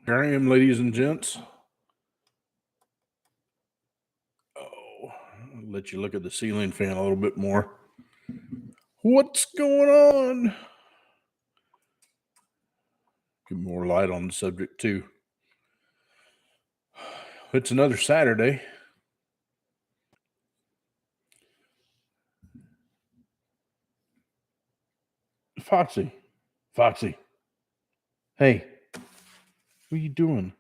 Here I am, ladies and gents. Oh, I'll let you look at the ceiling fan a little bit more. What's going on? Get more light on the subject, too. It's another Saturday. Foxy. Hey, what are you doing?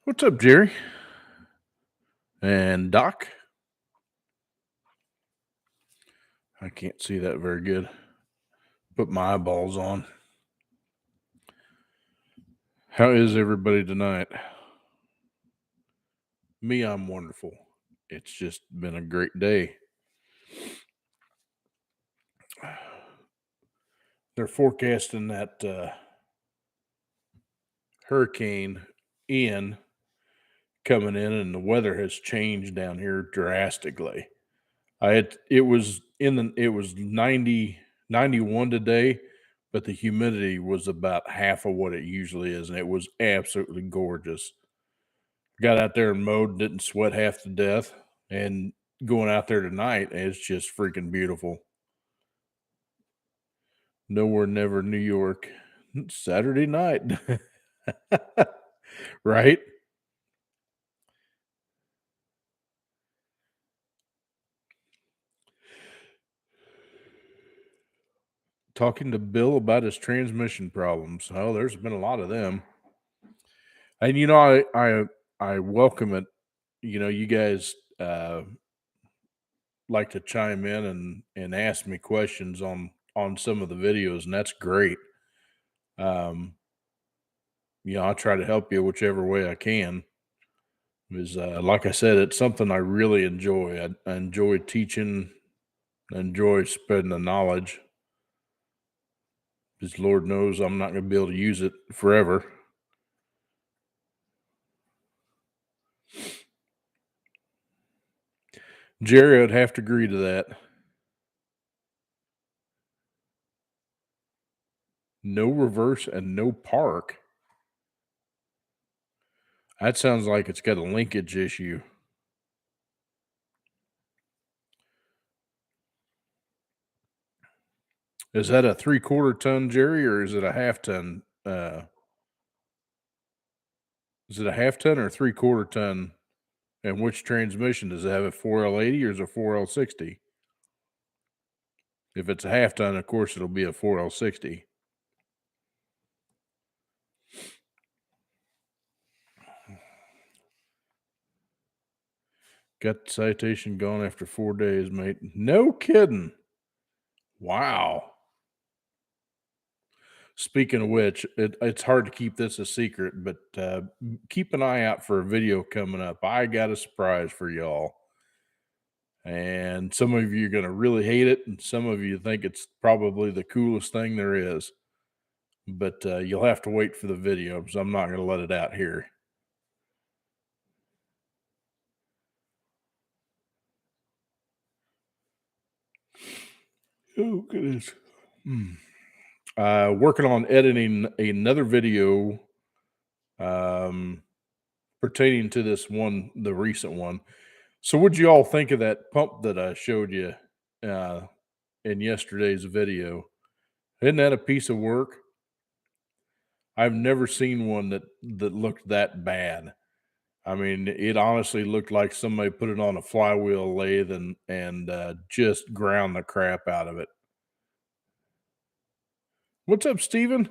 What's up, Jerry? And Doc? I can't see that very good. Put my eyeballs on. How is everybody tonight? Me, I'm wonderful. It's just been a great day. They're forecasting that Hurricane Ian coming in, and the weather has changed down here drastically. It was 91 today, but the humidity was about half of what it usually is, and it was absolutely gorgeous. Got out there and mowed, didn't sweat half to death, and going out there tonight, it's just freaking beautiful. Nowhere Never, New York, Saturday night. Right? Talking to Bill about his transmission problems. Oh, there's been a lot of them. And I welcome it. You guys like to chime in and ask me questions on some of the videos, and that's great. Um, I try to help you whichever way I can. Because, like I said, it's something I really enjoy. I enjoy teaching. I enjoy spreading the knowledge. Because Lord knows I'm not going to be able to use it forever. Jerry, I'd have to agree to that. No reverse and no park. That sounds like it's got a linkage issue. Is that a 3/4 ton, Jerry, or is it a half ton? Is it a half ton or 3/4 ton? And which transmission does it have? A 4L80 or is it a 4L60? If it's a half ton, of course it'll be a 4L60. Got the citation gone after 4 days, mate. No kidding. Wow. Speaking of which, it's hard to keep this a secret, but keep an eye out for a video coming up. I got a surprise for y'all. And some of you are going to really hate it, and some of you think it's probably the coolest thing there is. But you'll have to wait for the video because I'm not going to let it out here. Oh, goodness. Working on editing another video pertaining to this one, the recent one. So what'd you all think of that pump that I showed you in yesterday's video? Isn't that a piece of work? I've never seen one that looked that bad. I mean, it honestly looked like somebody put it on a flywheel lathe and just ground the crap out of it. What's up, Steven?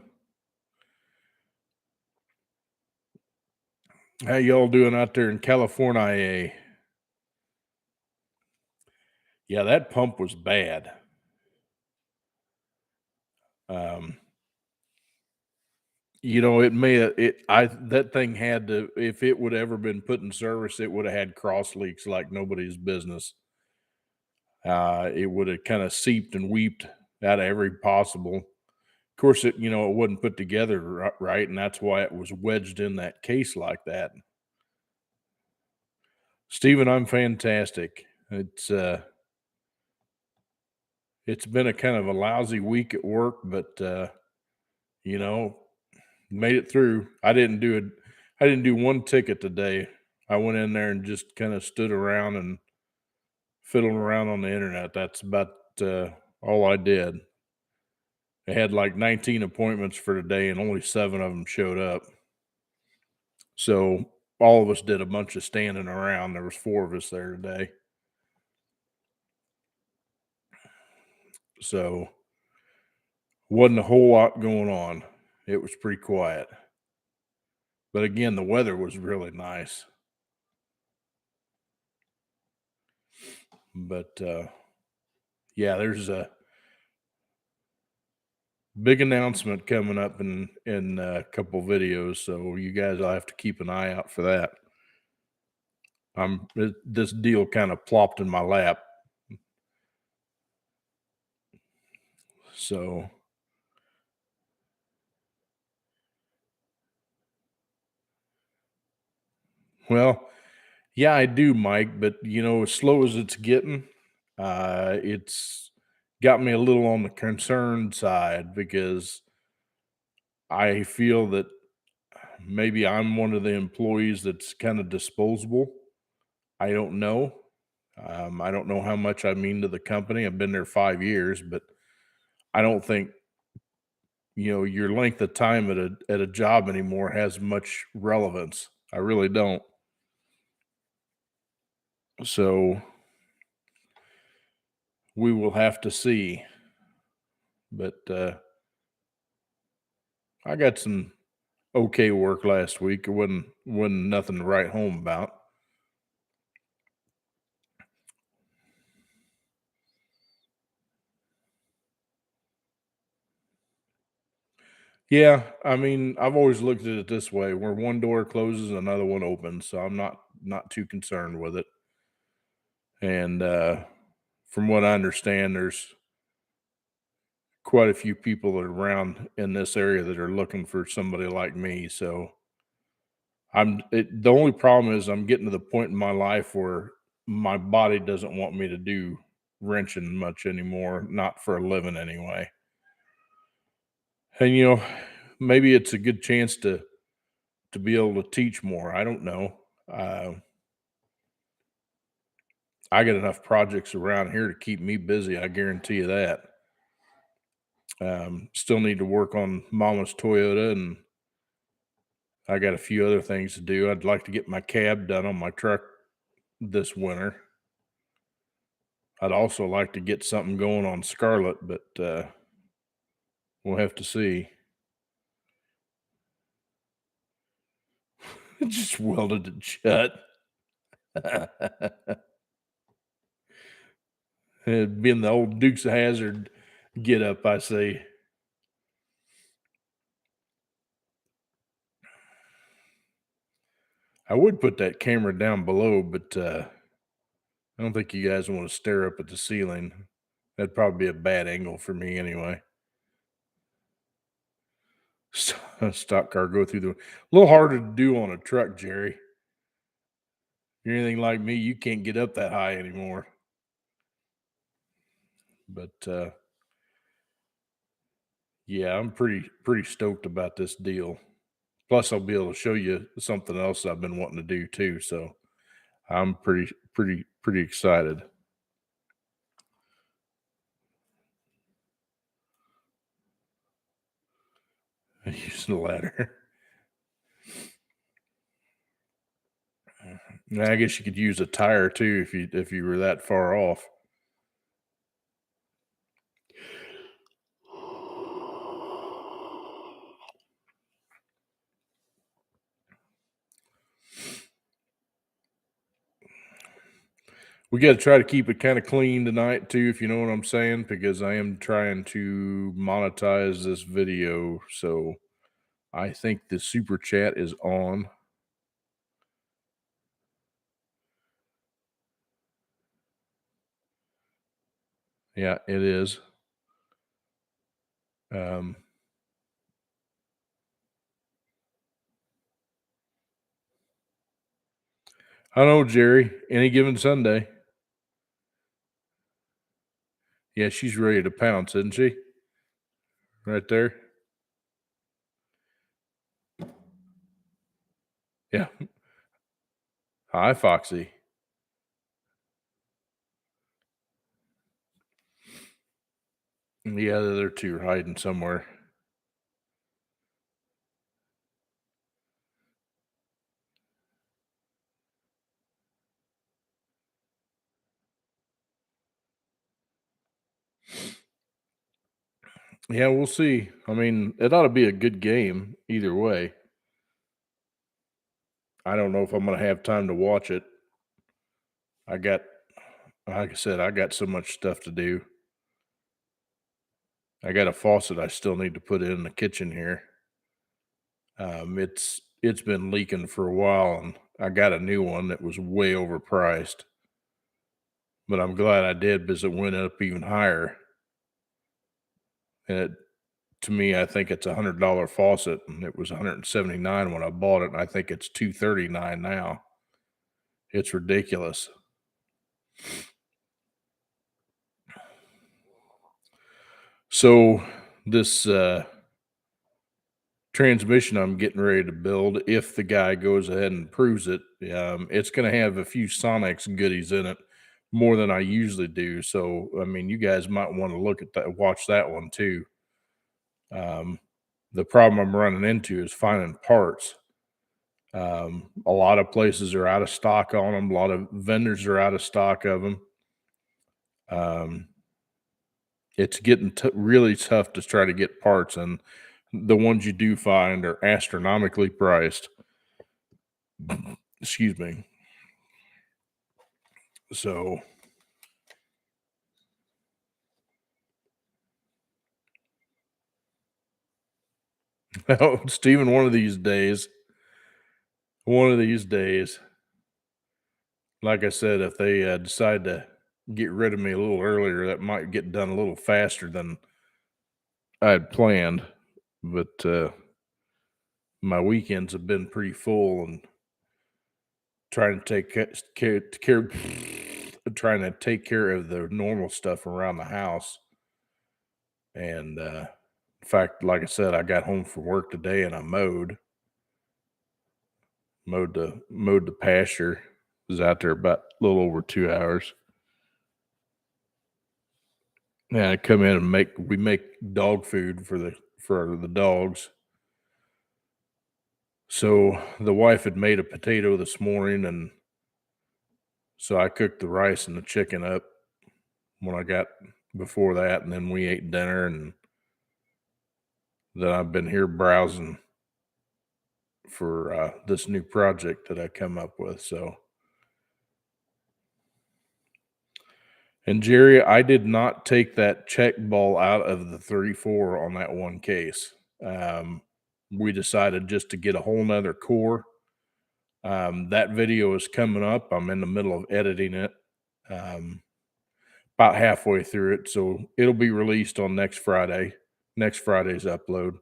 How y'all doing out there in California? Yeah, that pump was bad. That thing had to, if it would ever been put in service, it would have had cross leaks like nobody's business. It would have kind of seeped and weeped out of every possible. Of course, it wasn't put together right, and that's why it was wedged in that case like that. Stephen, I'm fantastic. It's it's been a kind of a lousy week at work, but you know, made it through. I didn't do one ticket today. I went in there and just kind of stood around and fiddled around on the internet. That's about all I did. I had like 19 appointments for today, and only 7 of them showed up. So all of us did a bunch of standing around. There was 4 of us there today. So wasn't a whole lot going on. It was pretty quiet. But again, the weather was really nice. But yeah, there's a big announcement coming up in a couple videos, so you guys will have to keep an eye out for that. This deal kind of plopped in my lap, so well, yeah, I do, Mike. But as slow as it's getting, it's got me a little on the concerned side because I feel that maybe I'm one of the employees that's kind of disposable. I don't know. I don't know how much I mean to the company. I've been there 5 years, but I don't think your length of time at a job anymore has much relevance. I really don't. So we will have to see. But I got some okay work last week. It wasn't nothing to write home about. Yeah, I mean, I've always looked at it this way: where one door closes, another one opens. So I'm not too concerned with it. And from what I understand, there's quite a few people that are around in this area that are looking for somebody like me. So the only problem is I'm getting to the point in my life where my body doesn't want me to do wrenching much anymore, not for a living anyway. And maybe it's a good chance to be able to teach more. I don't know. Uh, I got enough projects around here to keep me busy. I guarantee you that. Still need to work on Mama's Toyota, and I got a few other things to do. I'd like to get my cab done on my truck this winter. I'd also like to get something going on Scarlet, but we'll have to see. Just welded it shut. Being the old Dukes of Hazard get up, I say. I would put that camera down below, but I don't think you guys want to stare up at the ceiling. That'd probably be a bad angle for me anyway. Stock car go through the a little harder to do on a truck, Jerry. You're anything like me, you can't get up that high anymore. But yeah, I'm pretty stoked about this deal. Plus, I'll be able to show you something else I've been wanting to do too. So I'm pretty excited. Using the ladder. I guess you could use a tire too if you were that far off. We got to try to keep it kind of clean tonight too, if you know what I'm saying, because I am trying to monetize this video. So I think the super chat is on. Yeah, it is. Um, I don't know, Jerry. Any given Sunday. Yeah, she's ready to pounce, isn't she? Right there. Yeah. Hi, Foxy. Yeah, the other two are hiding somewhere. Yeah, we'll see. I mean, it ought to be a good game either way. I don't know if I'm going to have time to watch it. I got, like I said, I got so much stuff to do. I got a faucet I still need to put in the kitchen here. It's been leaking for a while, and I got a new one that was way overpriced. But I'm glad I did because it went up even higher. And to me, I think it's $100 faucet, and it was 179 when I bought it, and I think it's 239 now. It's ridiculous. So this transmission I'm getting ready to build, if the guy goes ahead and approves it, it's going to have a few Sonics goodies in it, more than I usually do. So I mean, you guys might want to look at that, watch that one too. Um, the problem I'm running into is finding parts. A lot of places are out of stock on them. A lot of vendors are out of stock of them. Um, it's getting really tough to try to get parts, and the ones you do find are astronomically priced. Excuse me. So, Stephen, one of these days, like I said, if they decide to get rid of me a little earlier, that might get done a little faster than I had planned. But my weekends have been pretty full, and trying to trying to take care of the normal stuff around the house. And in fact, like I said, I got home from work today and I mowed the pasture. Was out there about a little over 2 hours. Yeah, I come in and we make dog food for the dogs. So the wife had made a potato this morning, and so I cooked the rice and the chicken up when I got before that, and then we ate dinner, and then I've been here browsing for this new project that I come up with. So, and Jerry, I did not take that check ball out of the 34 on that one case. Um, we decided just to get a whole nother core. That video is coming up. I'm in the middle of editing it, um, about halfway through it. So it'll be released on next Friday's upload.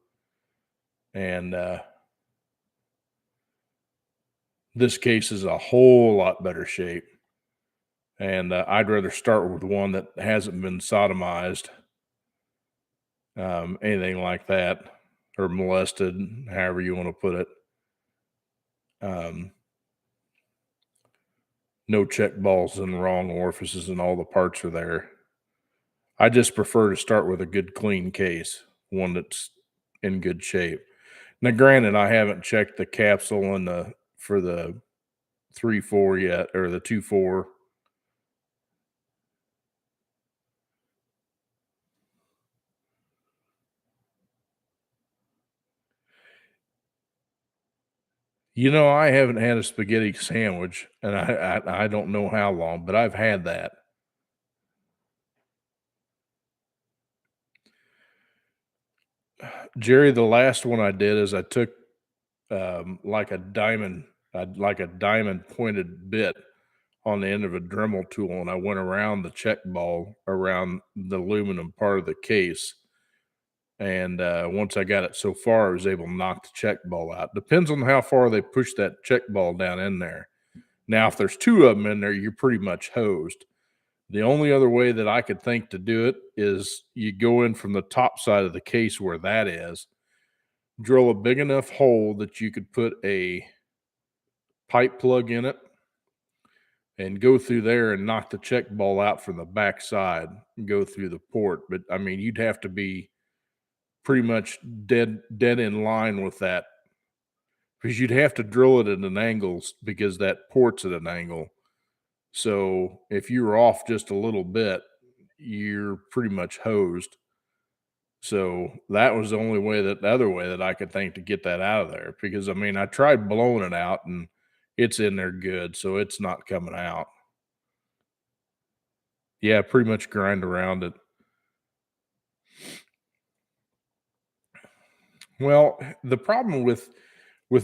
And this case is a whole lot better shape. And I'd rather start with one that hasn't been sodomized, anything like that, or molested, however you want to put it. Um, no check balls in the wrong orifices, and all the parts are there. I just prefer to start with a good, clean case, one that's in good shape. Now, granted, I haven't checked the capsule and for the 3.4 yet, or the 2.4. I haven't had a spaghetti sandwich, and I don't know how long, but I've had that. Jerry, the last one I did is I took like a diamond pointed bit on the end of a Dremel tool, and I went around the check ball around the aluminum part of the case. And once I got it so far, I was able to knock the check ball out. Depends on how far they push that check ball down in there. Now, if there's two of them in there, you're pretty much hosed. The only other way that I could think to do it is you go in from the top side of the case where that is, drill a big enough hole that you could put a pipe plug in it and go through there and knock the check ball out from the back side and go through the port. But I mean, you'd have to be pretty much dead in line with that because you'd have to drill it at an angle because that port's at an angle. So if you're off just a little bit, you're pretty much hosed. So that was the other way that I could think to get that out of there because I mean, I tried blowing it out and it's in there good, so it's not coming out. Yeah, pretty much grind around it. Well, the problem with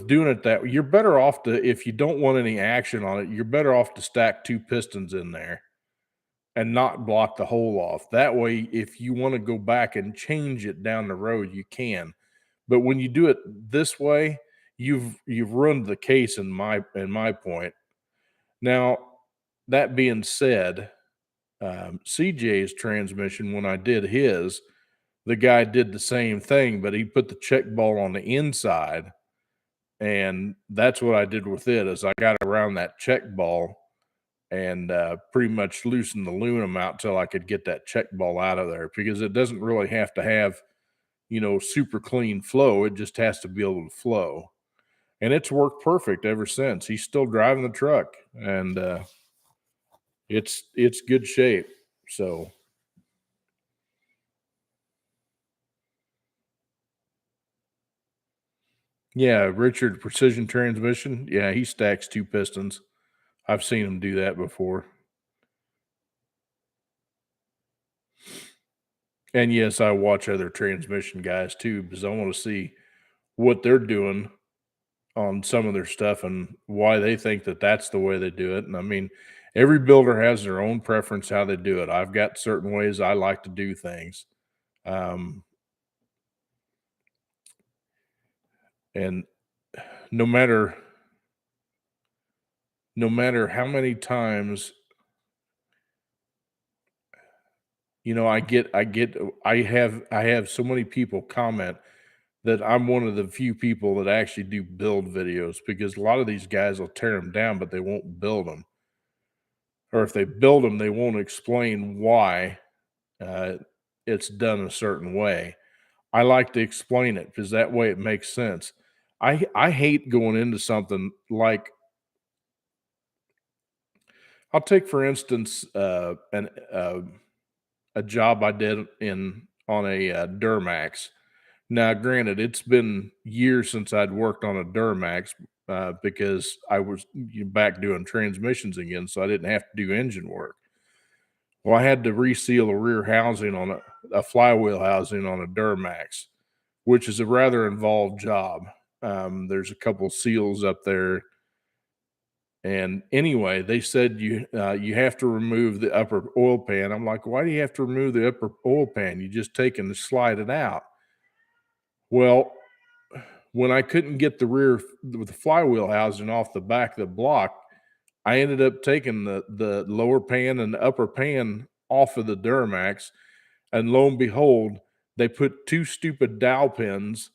doing it that way, you're better off to if you don't want any action on it, you're better off to stack 2 pistons in there and not block the hole off. That way, if you wanna go back and change it down the road, you can. But when you do it this way, you've ruined the case in my point. Now, that being said, CJ's transmission, when I did his, the guy did the same thing, but he put the check ball on the inside, and that's what I did with it, is I got around that check ball and, pretty much loosened the aluminum out till I could get that check ball out of there because it doesn't really have to have, super clean flow, it just has to be able to flow, and it's worked perfect ever since. He's still driving the truck, and, it's good shape, so yeah, Richard Precision Transmission, yeah, he stacks 2 pistons. I've seen him do that before. And yes, I watch other transmission guys too because I wanna see what they're doing on some of their stuff and why they think that that's the way they do it, and I mean, every builder has their own preference how they do it. I've got certain ways I like to do things, um, and no matter no matter how many times, I have so many people comment that I'm one of the few people that actually do build videos because a lot of these guys will tear them down, but they won't build them. Or if they build them, they won't explain why uh, it's done a certain way. I like to explain it because that way it makes sense. I hate going into something like I'll take for instance a job I did in on a Duramax. Now, granted, it's been years since I'd worked on a Duramax, because I was back doing transmissions again, so I didn't have to do engine work. Well, I had to reseal a rear housing on a flywheel housing on a Duramax, which is a rather involved job. There's a couple seals up there, and anyway, they said you have to remove the upper oil pan. I'm like, why do you have to remove the upper oil pan? You just take and slide it out. Well, when I couldn't get the rear with the flywheel housing off the back of the block, I ended up taking the lower pan and the upper pan off of the Duramax, and lo and behold, they put 2 stupid dowel pins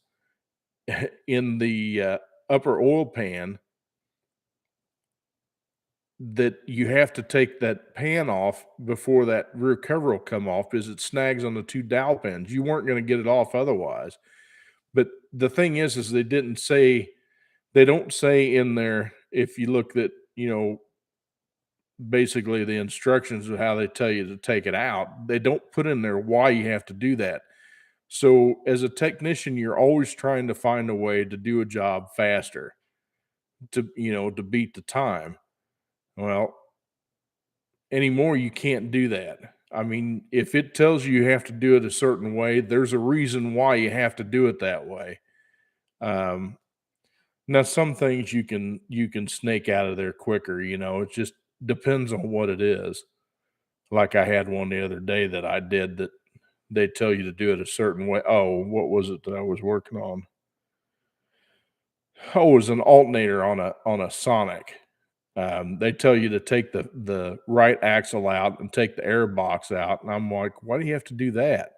in the, upper oil pan that you have to take that pan off before that rear cover will come off because it snags on the 2 dowel pins. You weren't gonna get it off otherwise. But the thing is they don't say in there if you look at, basically the instructions of how they tell you to take it out, they don't put in there why you have to do that. So as a technician, you're always trying to find a way to do a job faster to beat the time. Well, anymore you can't do that. I mean, if it tells you you have to do it a certain way, there's a reason why you have to do it that way. Um, Now some things you can snake out of there quicker, it just depends on what it is. Like I had one the other day that I did that they tell you to do it a certain way. Oh, what was it that I was working on? Oh, it was an alternator on a Sonic. They tell you to take the right axle out and take the air box out, and I'm like, why do you have to do that?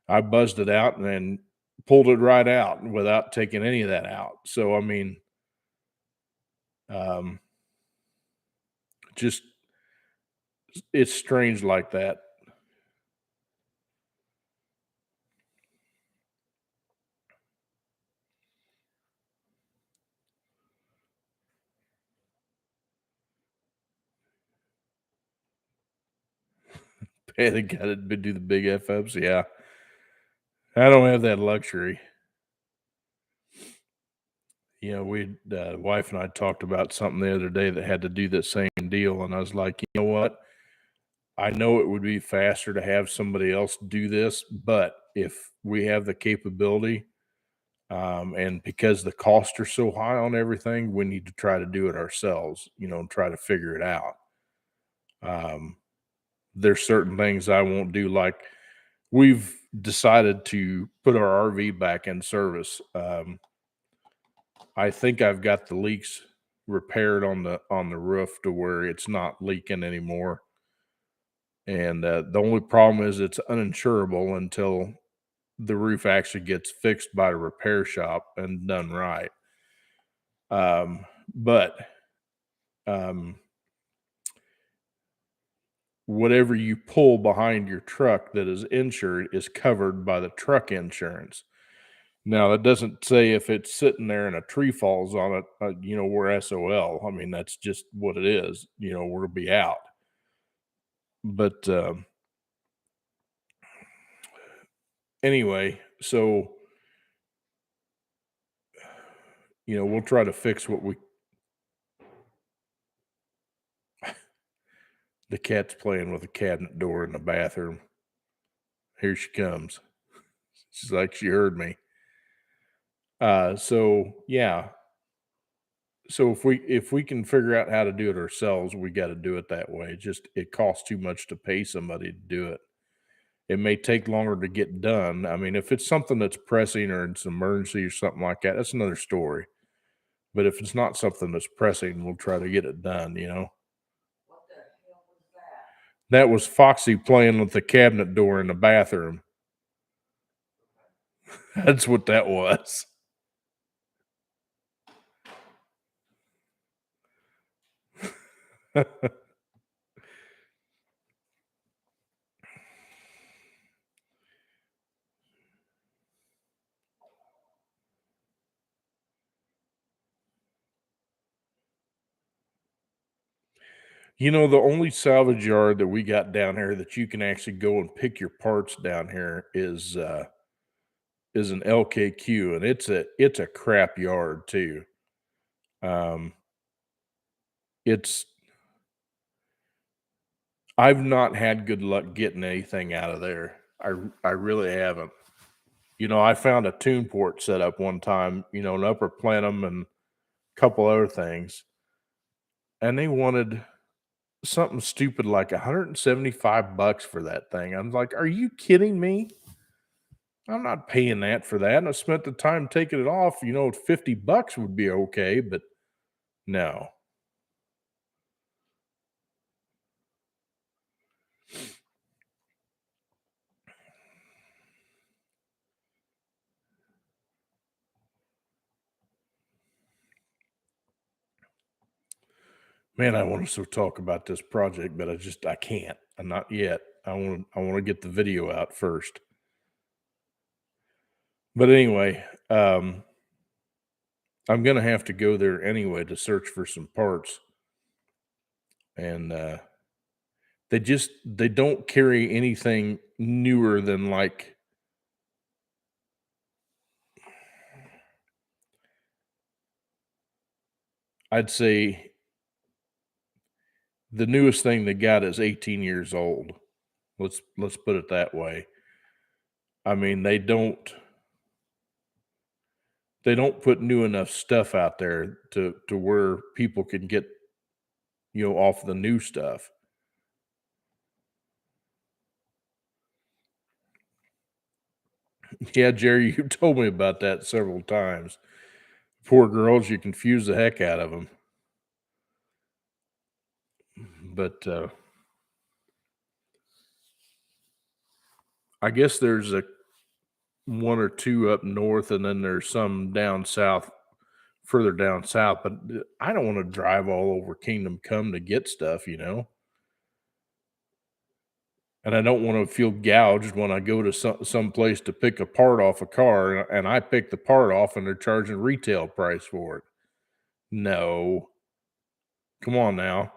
I buzzed it out and then pulled it right out without taking any of that out. So I mean, um, just it's strange like that. Hey, they got to do the big F ups. Yeah, I don't have that luxury. You know, we wife and I talked about something the other day that had to do the same deal, and I was like, you know what? I know it would be faster to have somebody else do this, but if we have the capability, and because the costs are so high on everything, we need to try to do it ourselves, you know, and try to figure it out. Um, there's certain things I won't do, like we've decided to put our RV back in service. I think I've got the leaks repaired on the roof to where it's not leaking anymore. And the only problem is it's uninsurable until the roof actually gets fixed by the repair shop and done right. But um, whatever you pull behind your truck that is insured is covered by the truck insurance. Now, that doesn't say if it's sitting there and a tree falls on it, you know, we're SOL. I mean, that's just what it is. You know, we'll be out. But anyway, so, you know, we'll try to fix what we. The cat's playing with a cabinet door in the bathroom. Here she comes. She's like, she heard me. So yeah. So if we can figure out how to do it ourselves, we got to do it that way. Just it costs too much to pay somebody to do it. It may take longer to get done. I mean, if it's something that's pressing or it's an emergency or something like that, that's another story. But if it's not something that's pressing, we'll try to get it done, you know. That was Foxy playing with the cabinet door in the bathroom. That's what that was. You know, the only salvage yard that we got down here that you can actually go and pick your parts down here is an LKQ, and it's a crap yard too. Um, it's I've not had good luck getting anything out of there. I really haven't. You know, I found a tune port set up one time, you know, an upper plenum and a couple other things, and they wanted something stupid like $175 for that thing. I'm like, "Are you kidding me? I'm not paying that for that." And I spent the time taking it off, you know, $50 would be okay, but no. Man, I want to so talk about this project, but I can't. I'm not yet. I want to get the video out first. But anyway, I'm gonna have to go there anyway to search for some parts. And they don't carry anything newer than like I'd say the newest thing they got is 18 years old. Let's put it that way. I mean, they don't put new enough stuff out there to where people can get, you know, off the new stuff. Yeah, Jerry, you told me about that several times. Poor girls, you confuse the heck out of them. But I guess there's a one or two up north, and then there's some down south, further down south. But I don't want to drive all over Kingdom Come to get stuff, and I don't want to feel gouged when I go to some place to pick a part off a car, and I pick the part off, and they're charging retail price for it. No, come on now.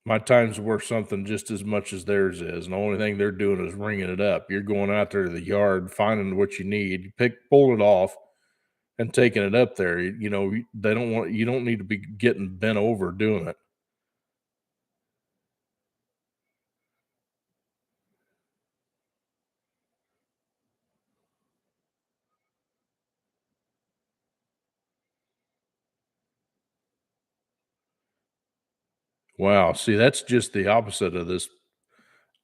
My time's worth something just as much as theirs is, and the only thing they're doing is ringing it up. You're going out there to the yard, finding what you need, pulling it off, and taking it up there. They don't want you don't need to be getting bent over doing it. Wow, see, that's just the opposite of this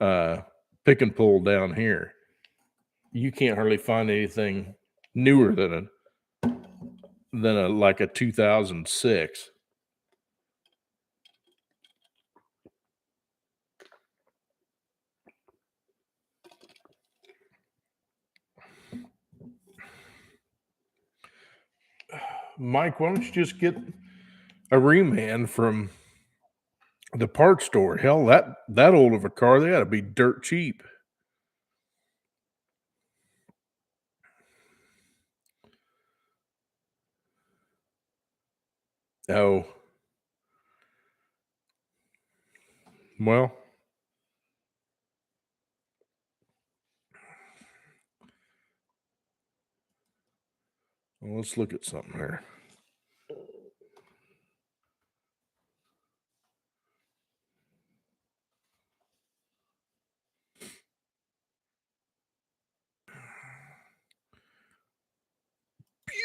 uh, pick and pull down here. You can't hardly find anything newer than a like a 2006. Mike, why don't you just get a remand from the parts store? Hell, that old of a car, they got to be dirt cheap. Oh, well, let's look at something here.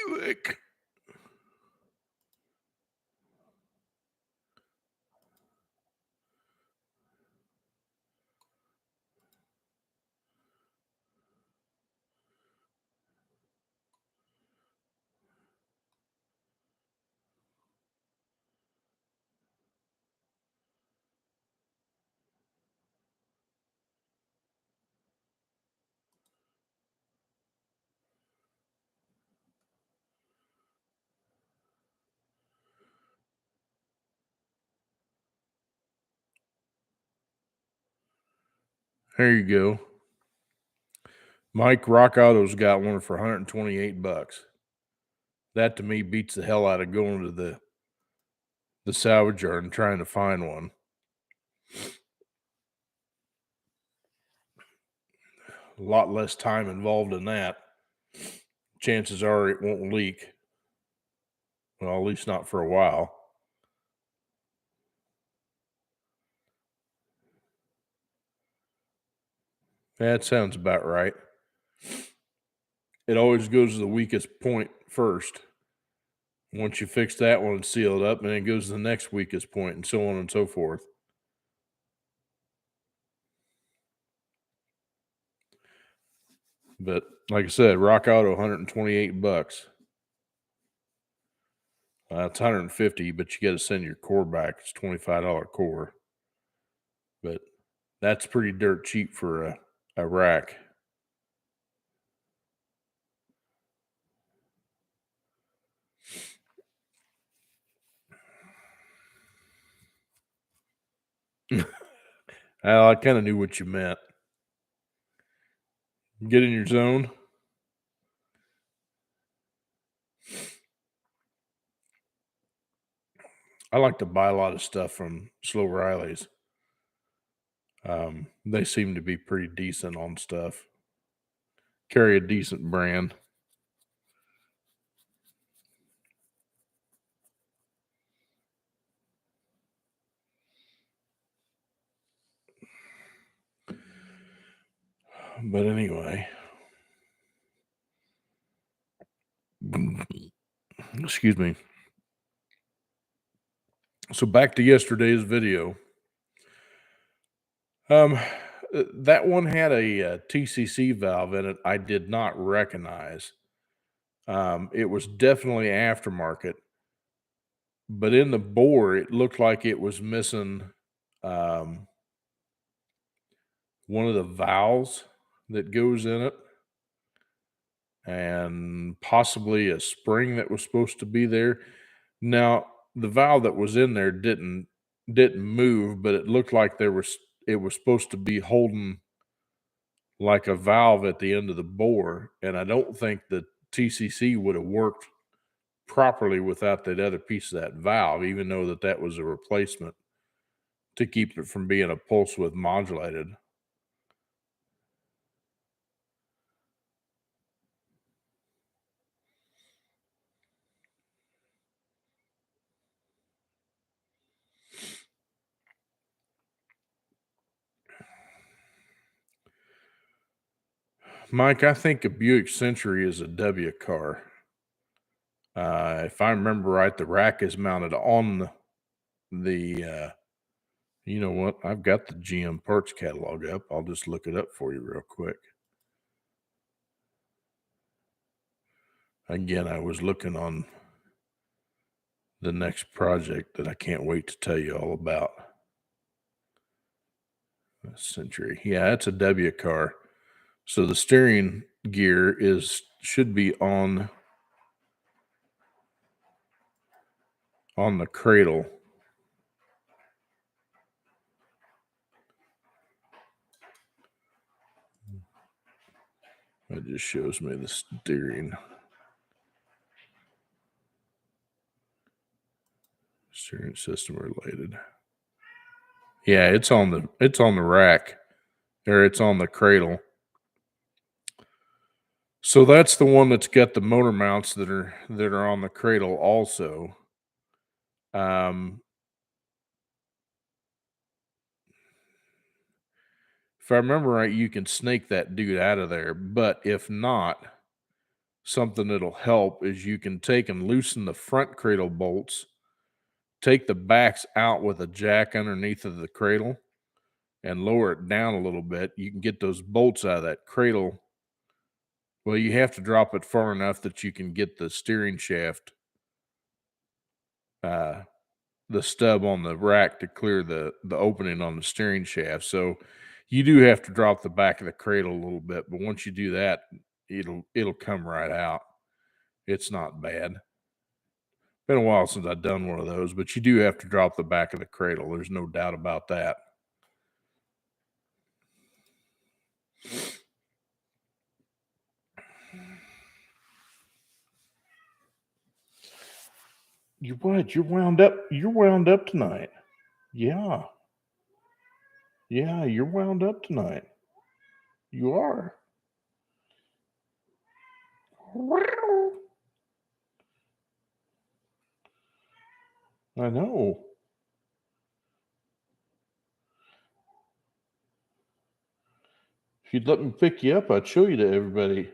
Buick. There you go. Mike Rock Auto's got one for $128. That to me beats the hell out of going to the salvage yard and trying to find one. A lot less time involved in that. Chances are it won't leak. Well, at least not for a while. That sounds about right. It always goes to the weakest point first. Once you fix that one and seal it up, and then it goes to the next weakest point, and so on and so forth. But like I said, Rock Auto, $128. It's 150, but you got to send your core back. It's $25 core. But that's pretty dirt cheap for a rack. I kind of knew what you meant. Get in your zone. I like to buy a lot of stuff from Slow Riley's. They seem to be pretty decent on stuff. Carry a decent brand. But anyway, excuse me. So back to yesterday's video. That one had a TCC valve in it I did not recognize. It was definitely aftermarket. but in the bore, it looked like it was missing um, one of the valves that goes in it, and possibly a spring that was supposed to be there. Now, the valve that was in there didn't move, but it looked like it was supposed to be holding like a valve at the end of the bore, and I don't think the TCC would have worked properly without that other piece of that valve, even though that was a replacement to keep it from being a pulse width modulated. Mike, I think a Buick Century is a W car. If I remember right, the rack is mounted on you know what? I've got the GM parts catalog up. I'll just look it up for you real quick. Again, I was looking on the next project that I can't wait to tell you all about. Century. Yeah, it's a W car. So the steering gear should be on the cradle. It just shows me the steering system related. Yeah, it's on the rack, or it's on the cradle. So that's the one that's got the motor mounts that are on the cradle also. If I remember right, you can snake that dude out of there, but if not, something that'll help is you can take and loosen the front cradle bolts, take the backs out with a jack underneath of the cradle, and lower it down a little bit. You can get those bolts out of that cradle. Well, you have to drop it far enough that you can get the steering shaft, the stub on the rack to clear the opening on the steering shaft. So you do have to drop the back of the cradle a little bit, but once you do that, it'll come right out. It's not bad. Been a while since I've done one of those, but you do have to drop the back of the cradle. There's no doubt about that. You're what? You're wound up. You're wound up tonight. Yeah. Yeah, you're wound up tonight. You are. I know. If you'd let me pick you up, I'd show you to everybody.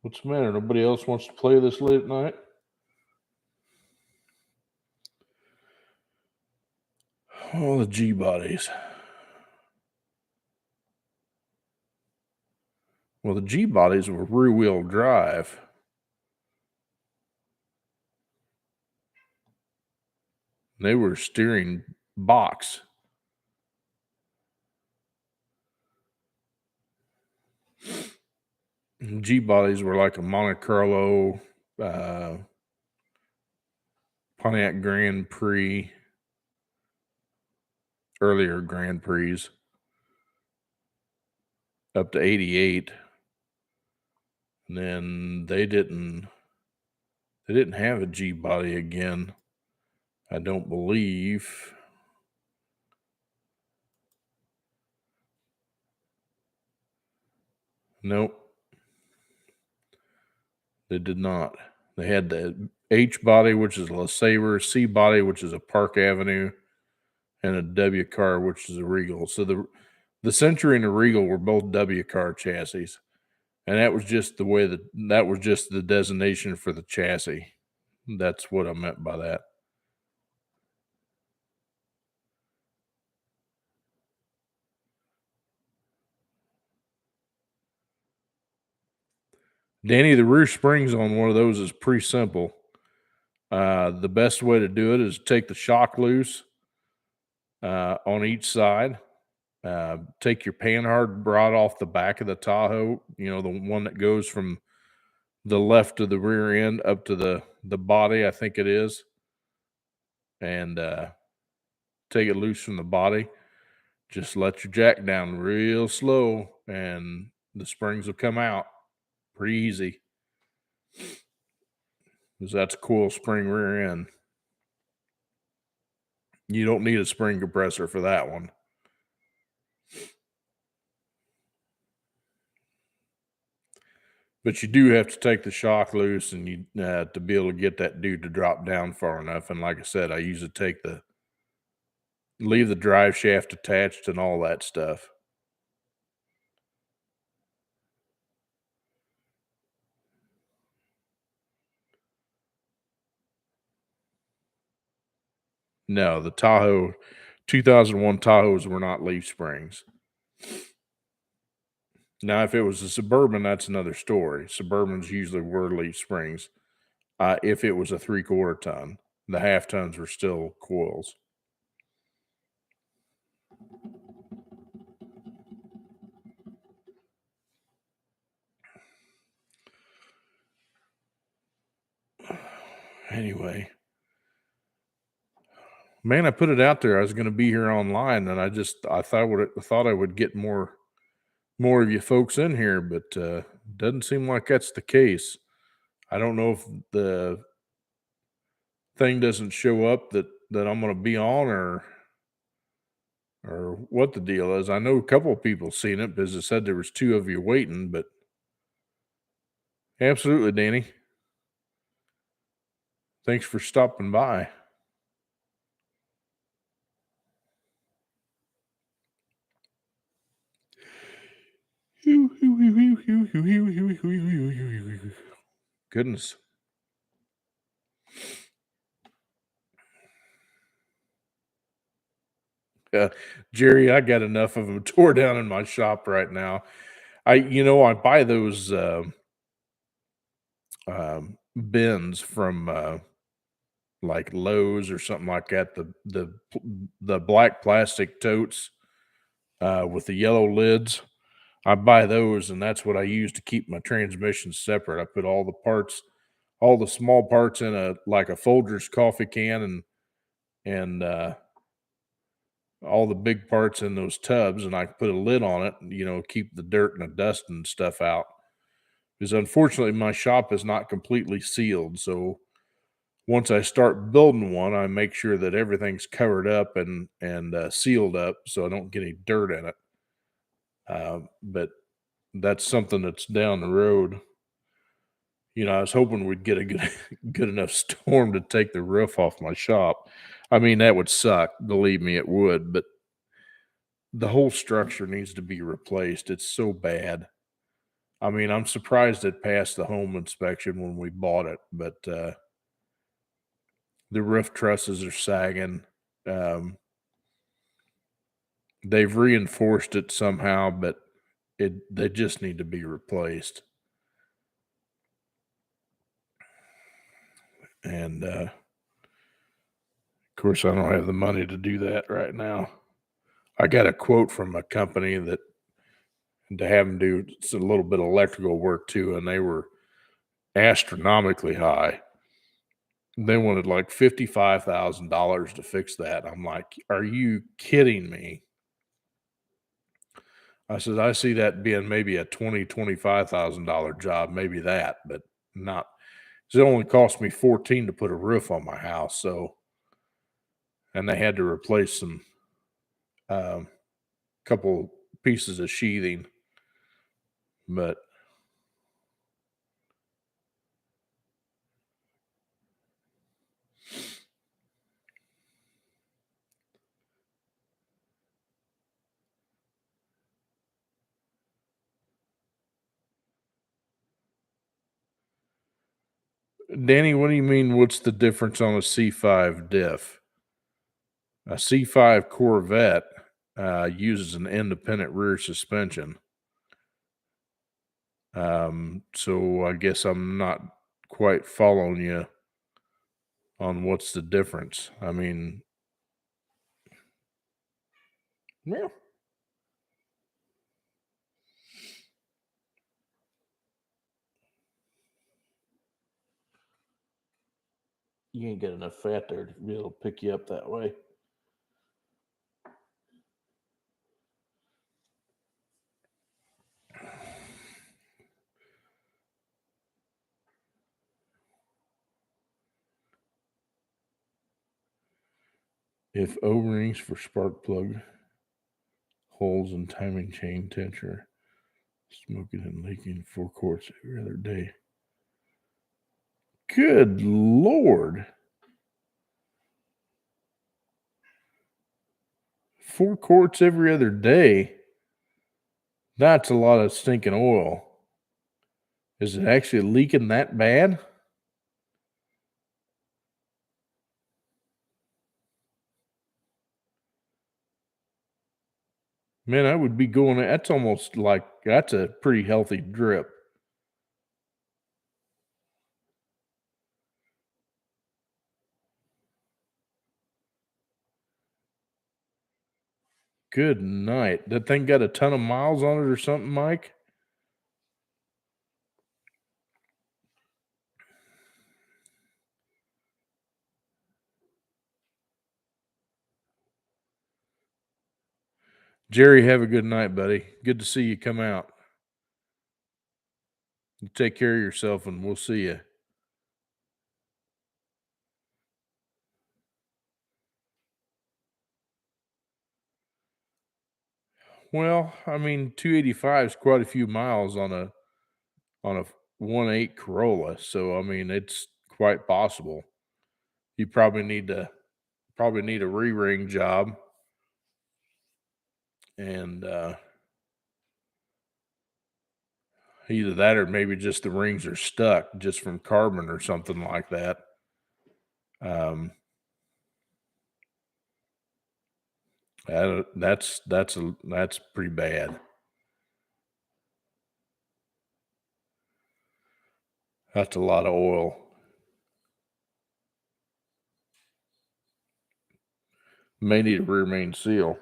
What's the matter? Nobody else wants to play this late at night? Oh, the G bodies. Well, the G bodies were rear wheel drive. They were steering box. G bodies were like a Monte Carlo, Pontiac Grand Prix, earlier Grand Prix, up to 88. And then they didn't have a G body again, I don't believe. Nope. They did not. They had the H body, which is a LeSabre, C body, which is a Park Avenue, and a W car, which is a Regal. So the Century and the Regal were both W car chassis. And that was just the way that was just the designation for the chassis. That's what I meant by that. Danny, the rear springs on one of those is pretty simple. The best way to do it is take the shock loose on each side. Take your panhard rod off the back of the Tahoe, the one that goes from the left of the rear end up to the body, I think it is, and take it loose from the body. Just let your jack down real slow, and the springs will come out pretty easy. Because that's a coil spring rear end. You don't need a spring compressor for that one. But you do have to take the shock loose, and you to be able to get that dude to drop down far enough. And like I said, I usually leave the drive shaft attached and all that stuff. No, the Tahoe 2001 Tahoes were not leaf springs. Now, if it was a Suburban, that's another story. Suburbans usually were leaf springs. If it was a 3/4 ton, the half tons were still coils. Anyway, man, I put it out there. I was going to be here online, and I thought I would get more of you folks in here, but doesn't seem like that's the case. I don't know if the thing doesn't show up that I'm going to be on, or what the deal is. I know a couple of people seen it because it said there was 2 of you waiting, but absolutely, Danny. Thanks for stopping by. Goodness. Jerry, I got enough of them tore down in my shop right now. I buy those bins from like Lowe's or something like that. The black plastic totes with the yellow lids. I buy those, and that's what I use to keep my transmissions separate. I put all the parts, all the small parts in a Folgers coffee can, and all the big parts in those tubs, and I put a lid on it, keep the dirt and the dust and stuff out. Because unfortunately, my shop is not completely sealed. So once I start building one, I make sure that everything's covered up and sealed up, so I don't get any dirt in it. But that's something that's down the road. I was hoping we'd get a good enough storm to take the roof off my shop. I mean, that would suck. Believe me, it would. But the whole structure needs to be replaced. It's so bad. I mean, I'm surprised it passed the home inspection when we bought it, but the roof trusses are sagging. They've reinforced it somehow, but they just need to be replaced. And of course, I don't have the money to do that right now. I got a quote from a company that to have them do a little bit of electrical work too, and they were astronomically high. They wanted like $55,000 to fix that. I'm like, are you kidding me? I said, I see that being maybe a $25,000 job, maybe that, but not. It only cost me 14 to put a roof on my house. So, and they had to replace some couple pieces of sheathing, but Danny, what do you mean? What's the difference on a C5 diff? A C5 Corvette uses an independent rear suspension. So I guess I'm not quite following you on what's the difference. I mean, yeah, you ain't got enough fat there to be able to pick you up that way. If O-rings for spark plug holes and timing chain tensioner, smoking and leaking 4 quarts every other day. Good Lord. 4 quarts every other day. That's a lot of stinking oil. Is it actually leaking that bad? Man, I would be going, that's almost like, that's a pretty healthy drip. Good night. That thing got a ton of miles on it or something, Mike? Jerry, have a good night, buddy. Good to see you come out. You take care of yourself, and we'll see you. Well, I mean, 285 is quite a few miles on a 1.8 Corolla, so I mean, it's quite possible. You probably need a re-ring job, and either that or maybe just the rings are stuck just from carbon or something like that. Um, that's pretty bad. That's a lot of oil. May need a rear main seal.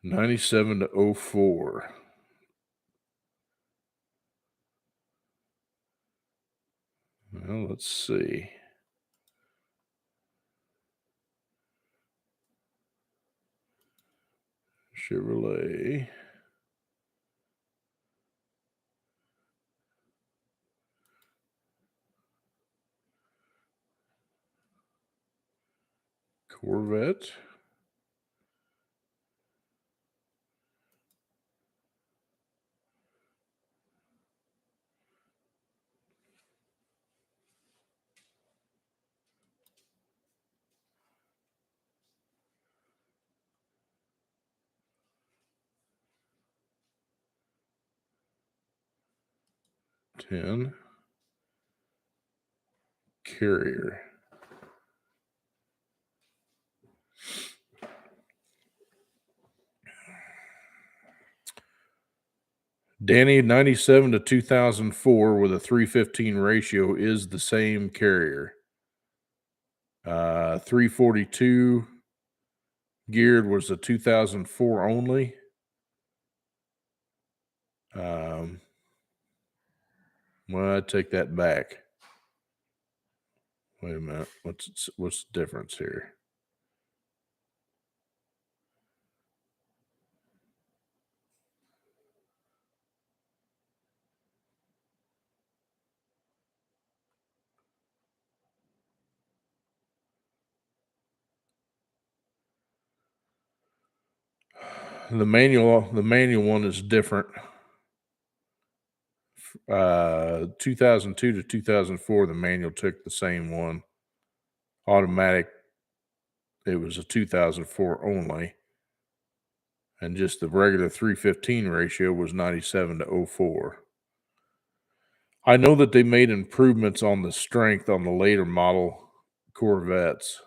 '97 to 04. Well, let's see. Chevrolet. Corvette. '10. Carrier. Danny, 97 to 2004 with a 315 ratio is the same carrier. 342 geared was a 2004 only. Well, I take that back. Wait a minute. What's the difference here? The manual one is different. 2002 to 2004, the manual took the same one. Automatic, it was a 2004 only. And just the regular 315 ratio was 97 to 04. I know that they made improvements on the strength on the later model Corvettes.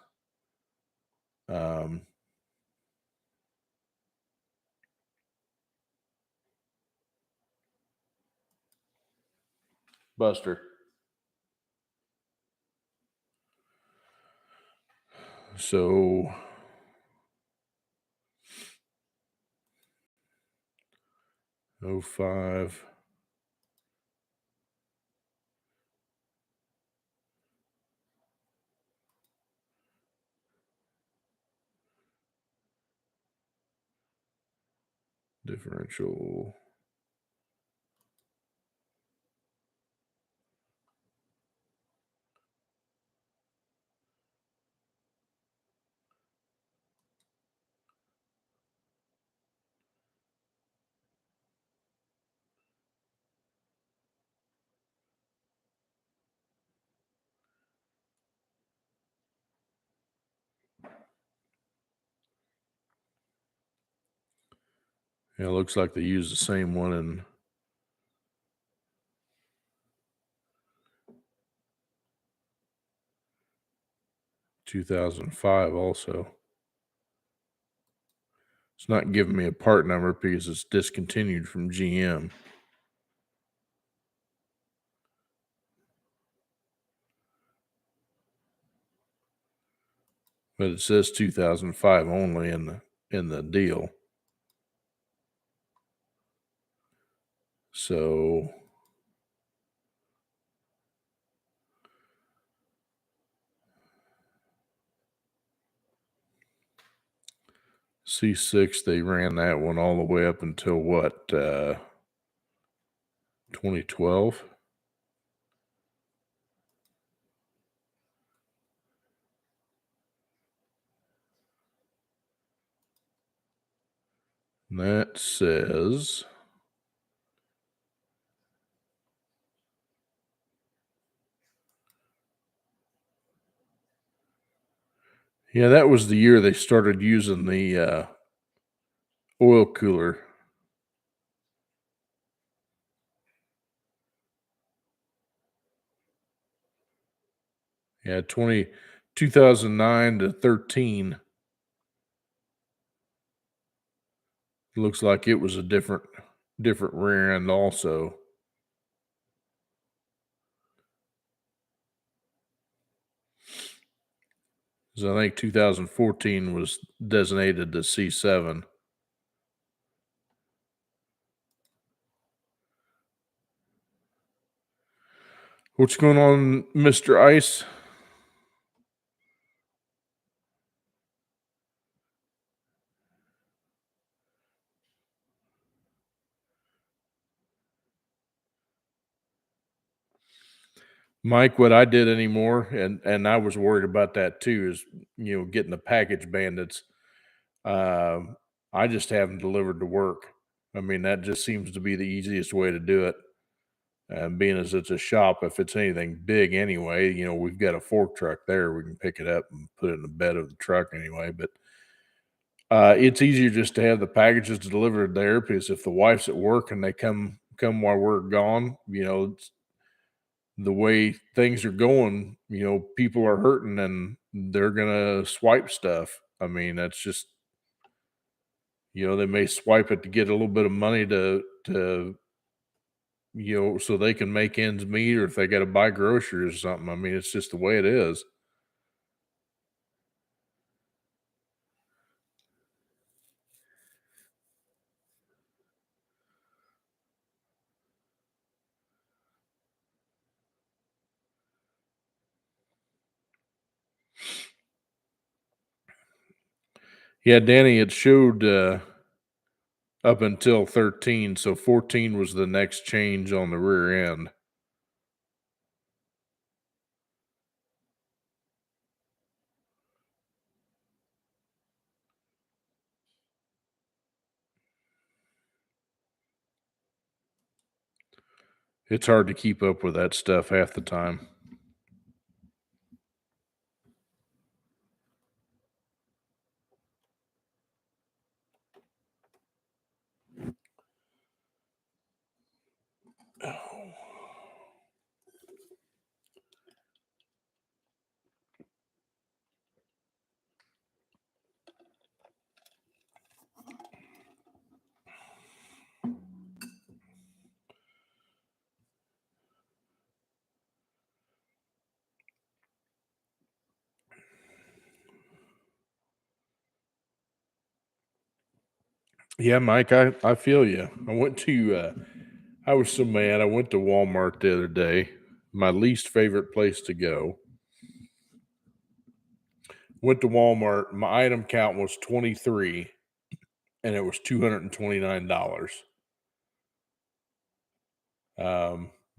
Buster. So 05. Differential. Yeah, it looks like they used the same one in 2005 also. It's not giving me a part number because it's discontinued from GM. But it says 2005 only in the deal. So C6, they ran that one all the way up until what, 2012? And that says yeah, that was the year they started using the oil cooler. Yeah, 2009 to 13. Looks like it was a different rear end also. So I think 2014 was designated to C7. What's going on, Mr. Ice? Mike, what I did anymore, and I was worried about that too, is getting the package bandits. I just have them delivered to work. I mean, that just seems to be the easiest way to do it. And being as it's a shop, if it's anything big anyway, we've got a fork truck there. We can pick it up and put it in the bed of the truck anyway. But it's easier just to have the packages delivered there because if the wife's at work and they come while we're gone, it's the way things are going, people are hurting and they're gonna swipe stuff. I mean, that's just they may swipe it to get a little bit of money to so they can make ends meet, or if they got to buy groceries or something. I mean, it's just the way it is. Yeah, Danny, it showed up until 13, so 14 was the next change on the rear end. It's hard to keep up with that stuff half the time. Yeah, Mike, I feel you. I was so mad. I went to Walmart the other day, my least favorite place to go. Went to Walmart. My item count was 23 and it was $229.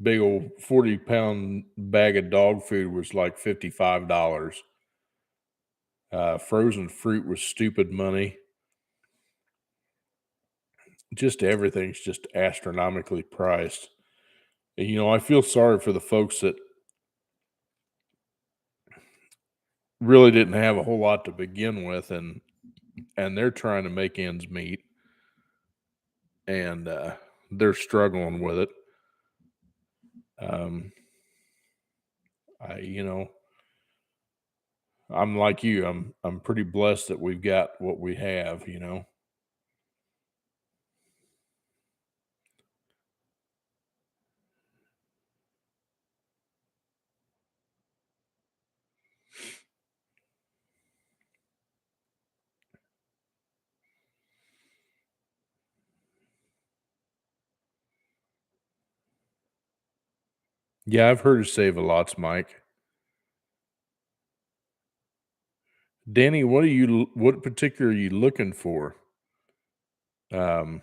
Big old 40-pound bag of dog food was like $55. Frozen fruit was stupid money. Just everything's just astronomically priced. And, I feel sorry for the folks that really didn't have a whole lot to begin with, and they're trying to make ends meet, and they're struggling with it. Um, I, I'm like you. I'm pretty blessed that we've got what we have. Yeah, I've heard of Save a Lots, Mike. Danny, what particular are you looking for? Um,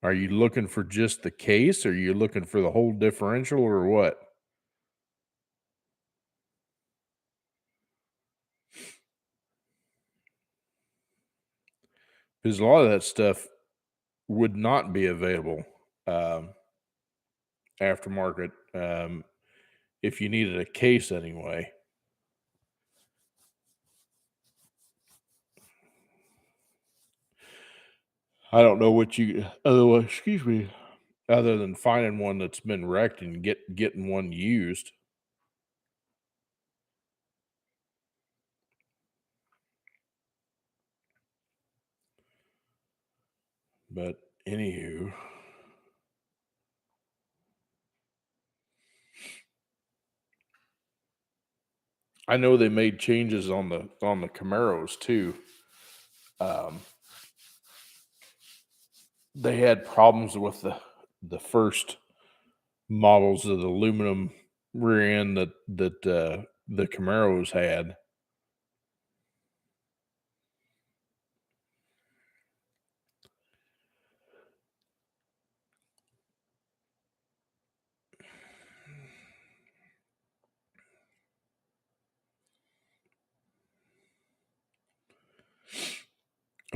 are you looking for just the case? Or are you looking for the whole differential, or what? Because a lot of that stuff would not be available um, aftermarket if you needed a case anyway. I don't know what you otherwise, excuse me, other than finding one that's been wrecked and getting one used. But anywho, I know they made changes on the Camaros too. Um, they had problems with the first models of the aluminum rear end that the Camaros had.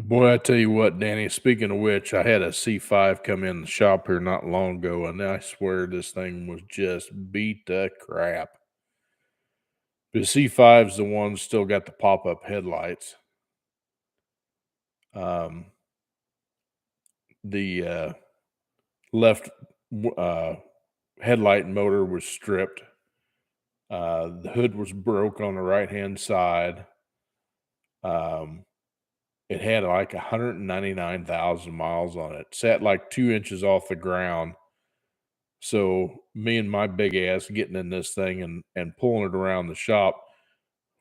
Boy, I tell you what, Danny, speaking of which, I had a C5 come in the shop here not long ago, and I swear this thing was just beat to crap. The C5's the one still got the pop-up headlights. Um, the left uh, headlight motor was stripped. The hood was broke on the right-hand side. Um, it had like 199,000 miles on it. Sat like 2 inches off the ground. So me and my big ass getting in this thing and pulling it around the shop,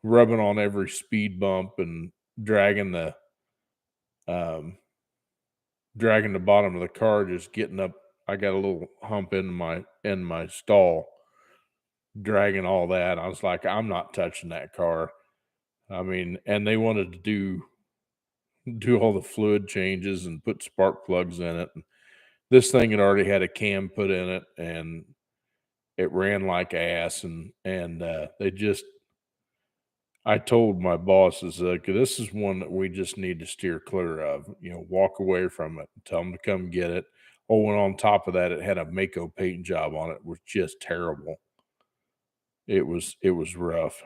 rubbing on every speed bump and dragging the um, dragging the bottom of the car, just getting up. I got a little hump in my stall, dragging all that. I was like, I'm not touching that car. I mean, and they wanted to do all the fluid changes and put spark plugs in it. And this thing had already had a cam put in it, and it ran like ass. And they just, I told my bosses, this is one that we just need to steer clear of. Walk away from it. Tell them to come get it. Oh, and on top of that, it had a Mako paint job on it, it was just terrible. It was rough.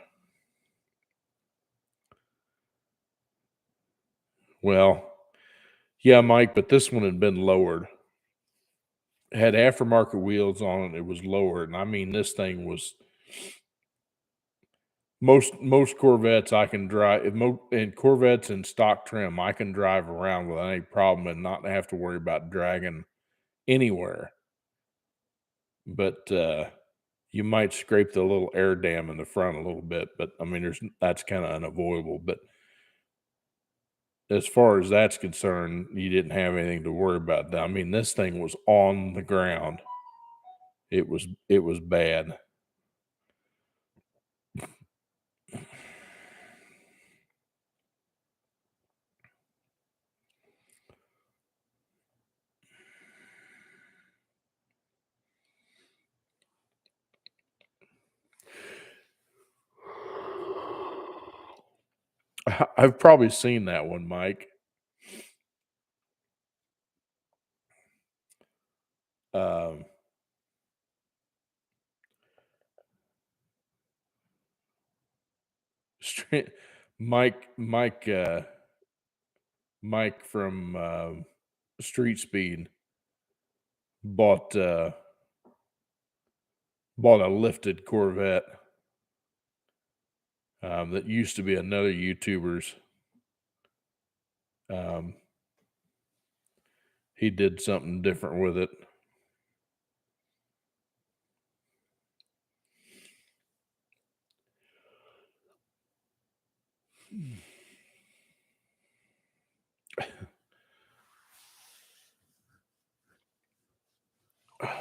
Well, yeah, Mike, but this one had been lowered. It had aftermarket wheels on it. It was lowered, and I mean, this thing was most Corvettes I can drive. And Corvettes in stock trim, I can drive around without any problem and not have to worry about dragging anywhere. But you might scrape the little air dam in the front a little bit, but I mean, that's kind of unavoidable. But as far as that's concerned, you didn't have anything to worry about. I mean, this thing was on the ground. It was bad. I've probably seen that one, Mike. Um, Stre Mike from, Street Speed bought, bought a lifted Corvette, that used to be another YouTuber's. Um, he did something different with it.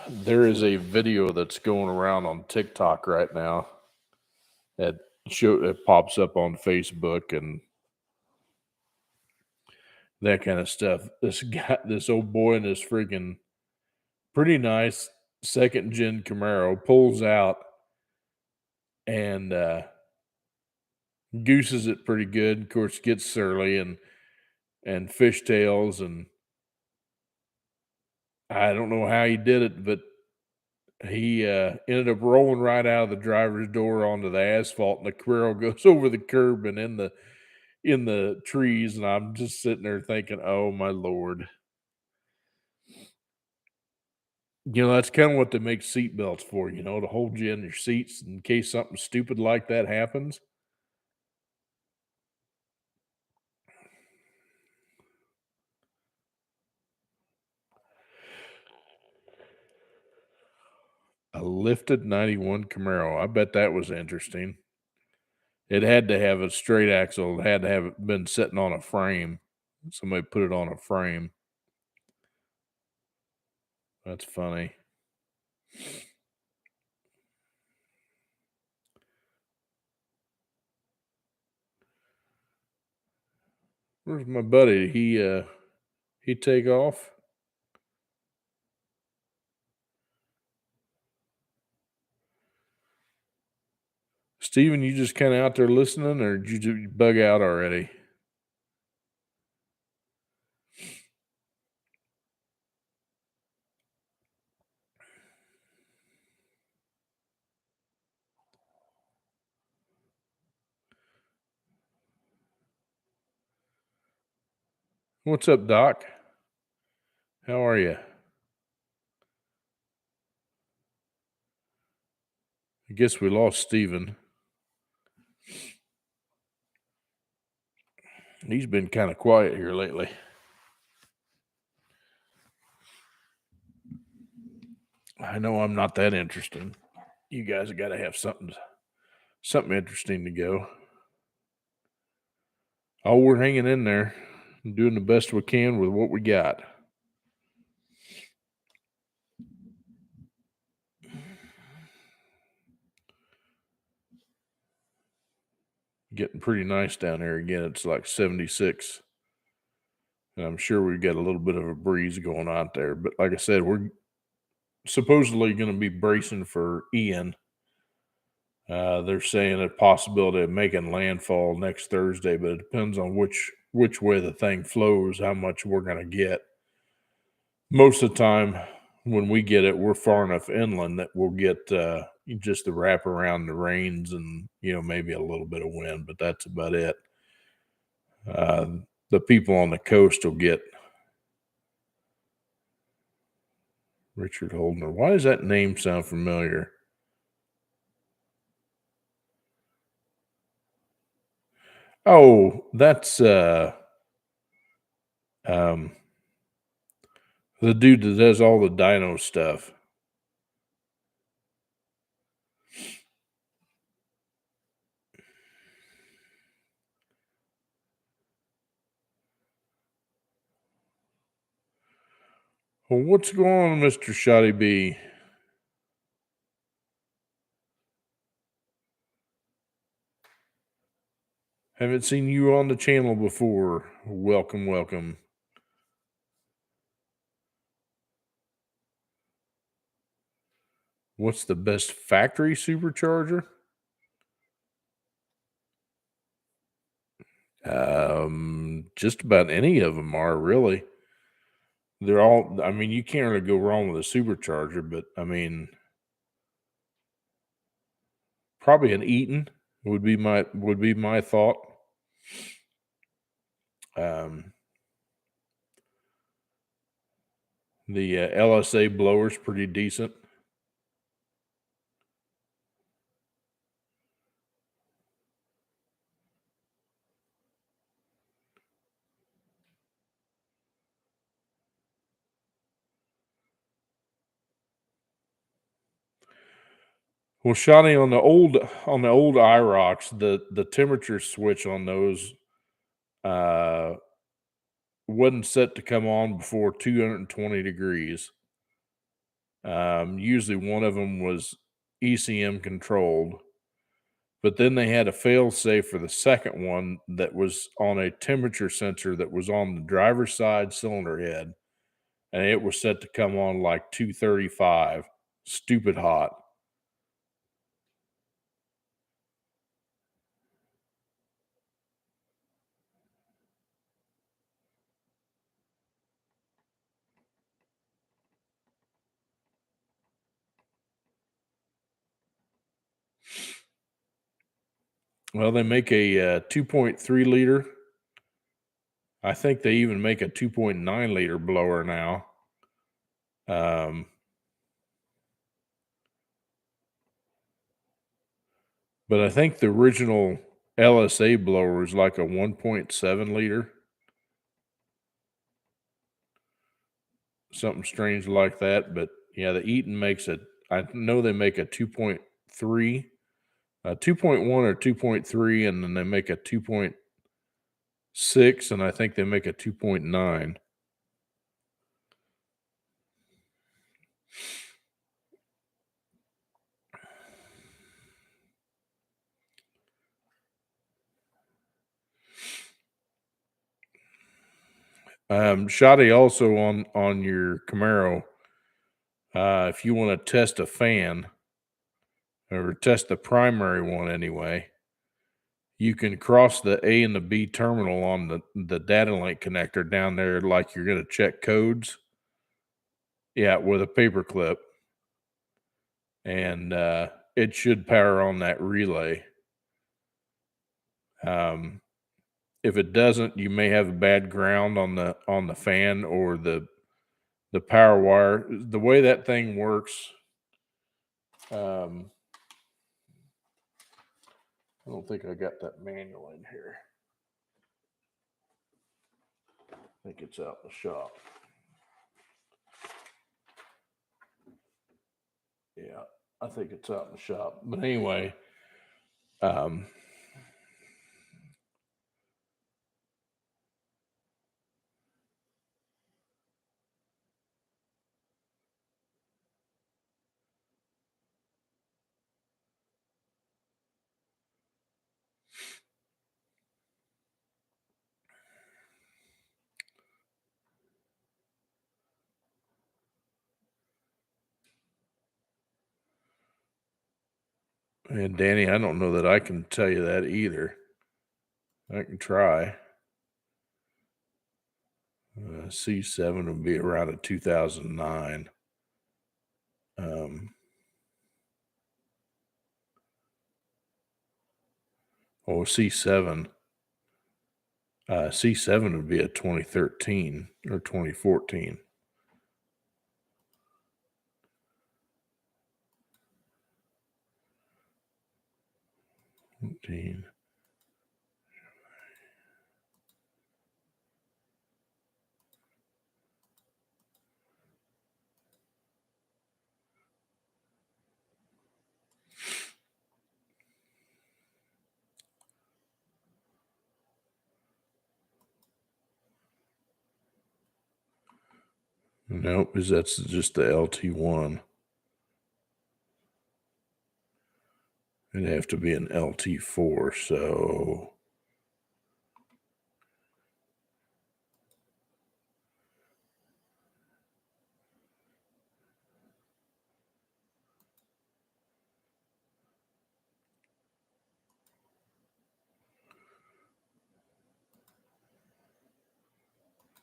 There is a video that's going around on TikTok right now that it pops up on Facebook and that kind of stuff. This old boy in this freaking pretty nice second gen Camaro pulls out and gooses it pretty good. Of course, gets surly and fishtails, and I don't know how he did it, but he ended up rolling right out of the driver's door onto the asphalt, and the Camaro goes over the curb and in the trees. And I'm just sitting there thinking, "Oh my lord!" That's kind of what they make seatbelts for. To hold you in your seats in case something stupid like that happens. A lifted 91 Camaro. I bet that was interesting. It had to have a straight axle. It had to have it been sitting on a frame. Somebody put it on a frame. That's funny. Where's my buddy? He take off? Steven, you just kinda out there listening, or did you bug out already? What's up, Doc? How are you? I guess we lost Steven. He's been kinda quiet here lately. I know I'm not that interesting. You guys have gotta have something interesting to go. Oh, we're hanging in there, doing the best we can with what we got. Getting pretty nice down here again. It's like 76. And I'm sure we've got a little bit of a breeze going out there. But like I said, we're supposedly going to be bracing for Ian. They're saying a possibility of making landfall next Thursday, but it depends on which way the thing flows, how much we're going to get. Most of the time, when we get it, we're far enough inland that we'll get just the wrap around the rains and maybe a little bit of wind, but that's about it. The people on the coast will get Richard Holdner. Why does that name sound familiar? Oh, that's um the dude that does all the dino stuff. Well, what's going on, Mr. Shoddy B? Haven't seen you on the channel before. Welcome, welcome. What's the best factory supercharger? Just about any of them are really. They're all. I mean, you can't really go wrong with a supercharger, but I mean, probably an Eaton would be my thought. Um, the LSA blower's pretty decent. Well, Shawnee, on the old IROCs, the temperature switch on those uh wasn't set to come on before 220 degrees. Usually one of them was ECM controlled, but then they had a fail safe for the second one that was on a temperature sensor that was on the driver's side cylinder head, and it was set to come on like 235. Stupid hot. Well, they make a 2.3 liter. I think they even make a 2.9 liter blower now. Um, but I think the original LSA blower is like a 1.7 liter, something strange like that. But yeah, the Eaton makes a, I know they make a 2.3, a 2.1 or 2.3, and then they make a 2.6, and I think they make a 2.9. Shoddy, also on your Camaro, if you want to test a fan or test the primary one anyway, you can cross the A and the B terminal on the data link connector down there like you're going to check codes. Yeah, with a paper clip, and it should power on that relay. If it doesn't, you may have a bad ground on the fan or the power wire. The way that thing works, um, I don't think I got that manual in here. I think it's out in the shop. Yeah, I think it's out in the shop. But anyway, um, and Danny, I don't know that I can tell you that either. I can try. C7 would be around a 2009. Oh, C7. C7 would be a 2013 or 2014. 14. Nope, because that's just the LT1. It'd have to be an LT4, so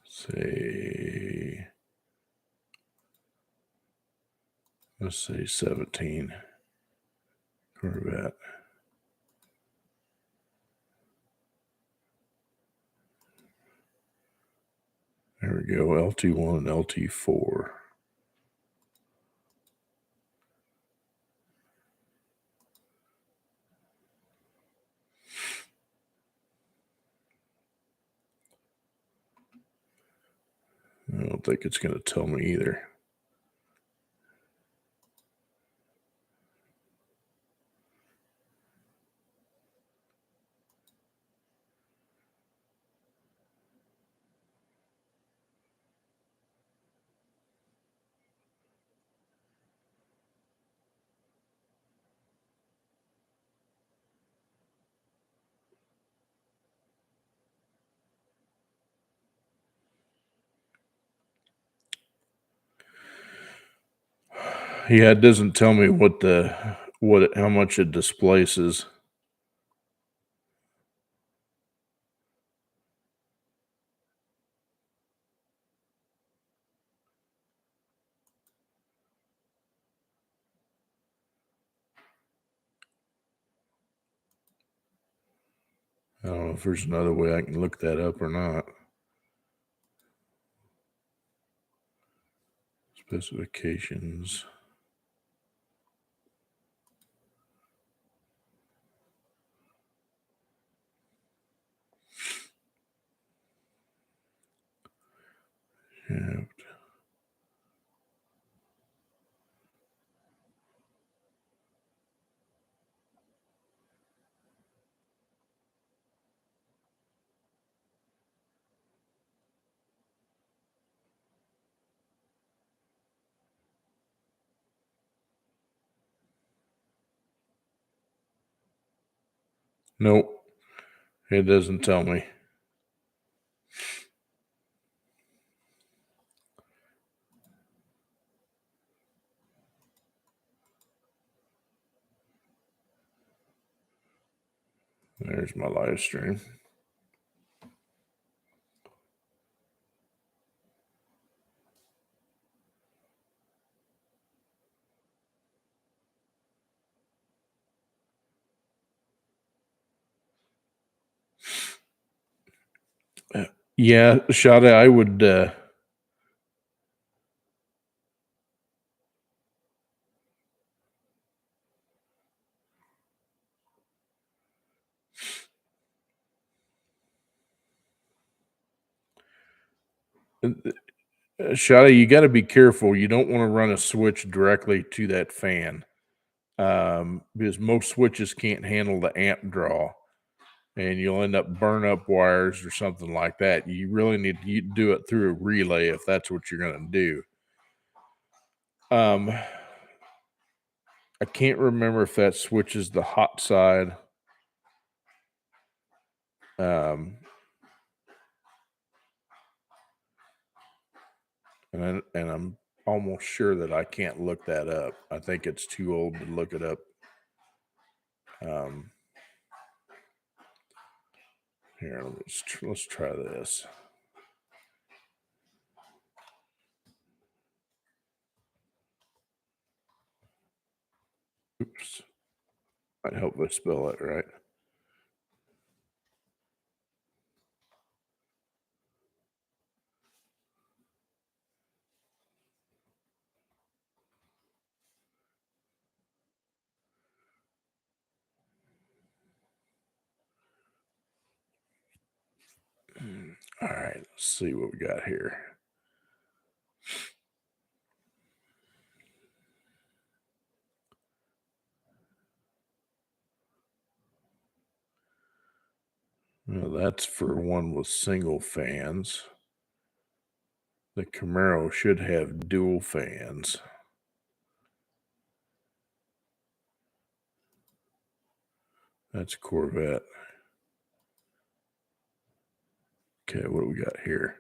say, let's say 17 Corvette. There we go, LT1 and LT4. I don't think it's going to tell me either. Yeah, it doesn't tell me how much it displaces. I don't know if there's another way I can look that up or not. Specifications. Yeah. Nope, it doesn't tell me. There's my live stream. Yeah, Shada, I would Shada, you got to be careful. You don't want to run a switch directly to that fan because most switches can't handle the amp draw, and you'll end up burn up wires or something like that. You really need to do it through a relay if that's what you're going to do. I can't remember if that switches the hot side. And I'm almost sure that I can't look that up. I think it's too old to look it up. Here, let's try this. Oops. I hope I spell it right. All right, let's see what we got here. Well, that's for one with single fans. The Camaro should have dual fans. That's a Corvette. Okay, what do we got here?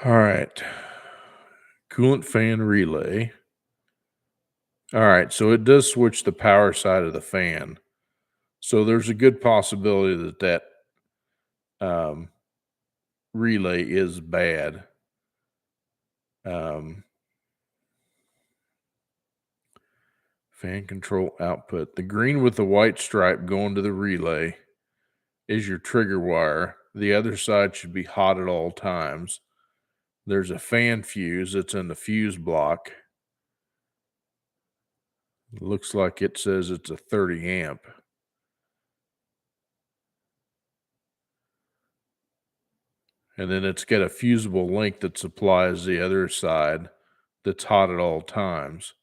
All right. Coolant fan relay. All right, so it does switch the power side of the fan. So there's a good possibility that um, relay is bad. Um, fan control output. The green with the white stripe going to the relay is your trigger wire. The other side should be hot at all times. There's a fan fuse that's in the fuse block. Looks like it says it's a 30 amp. And then it's got a fusible link that supplies the other side that's hot at all times.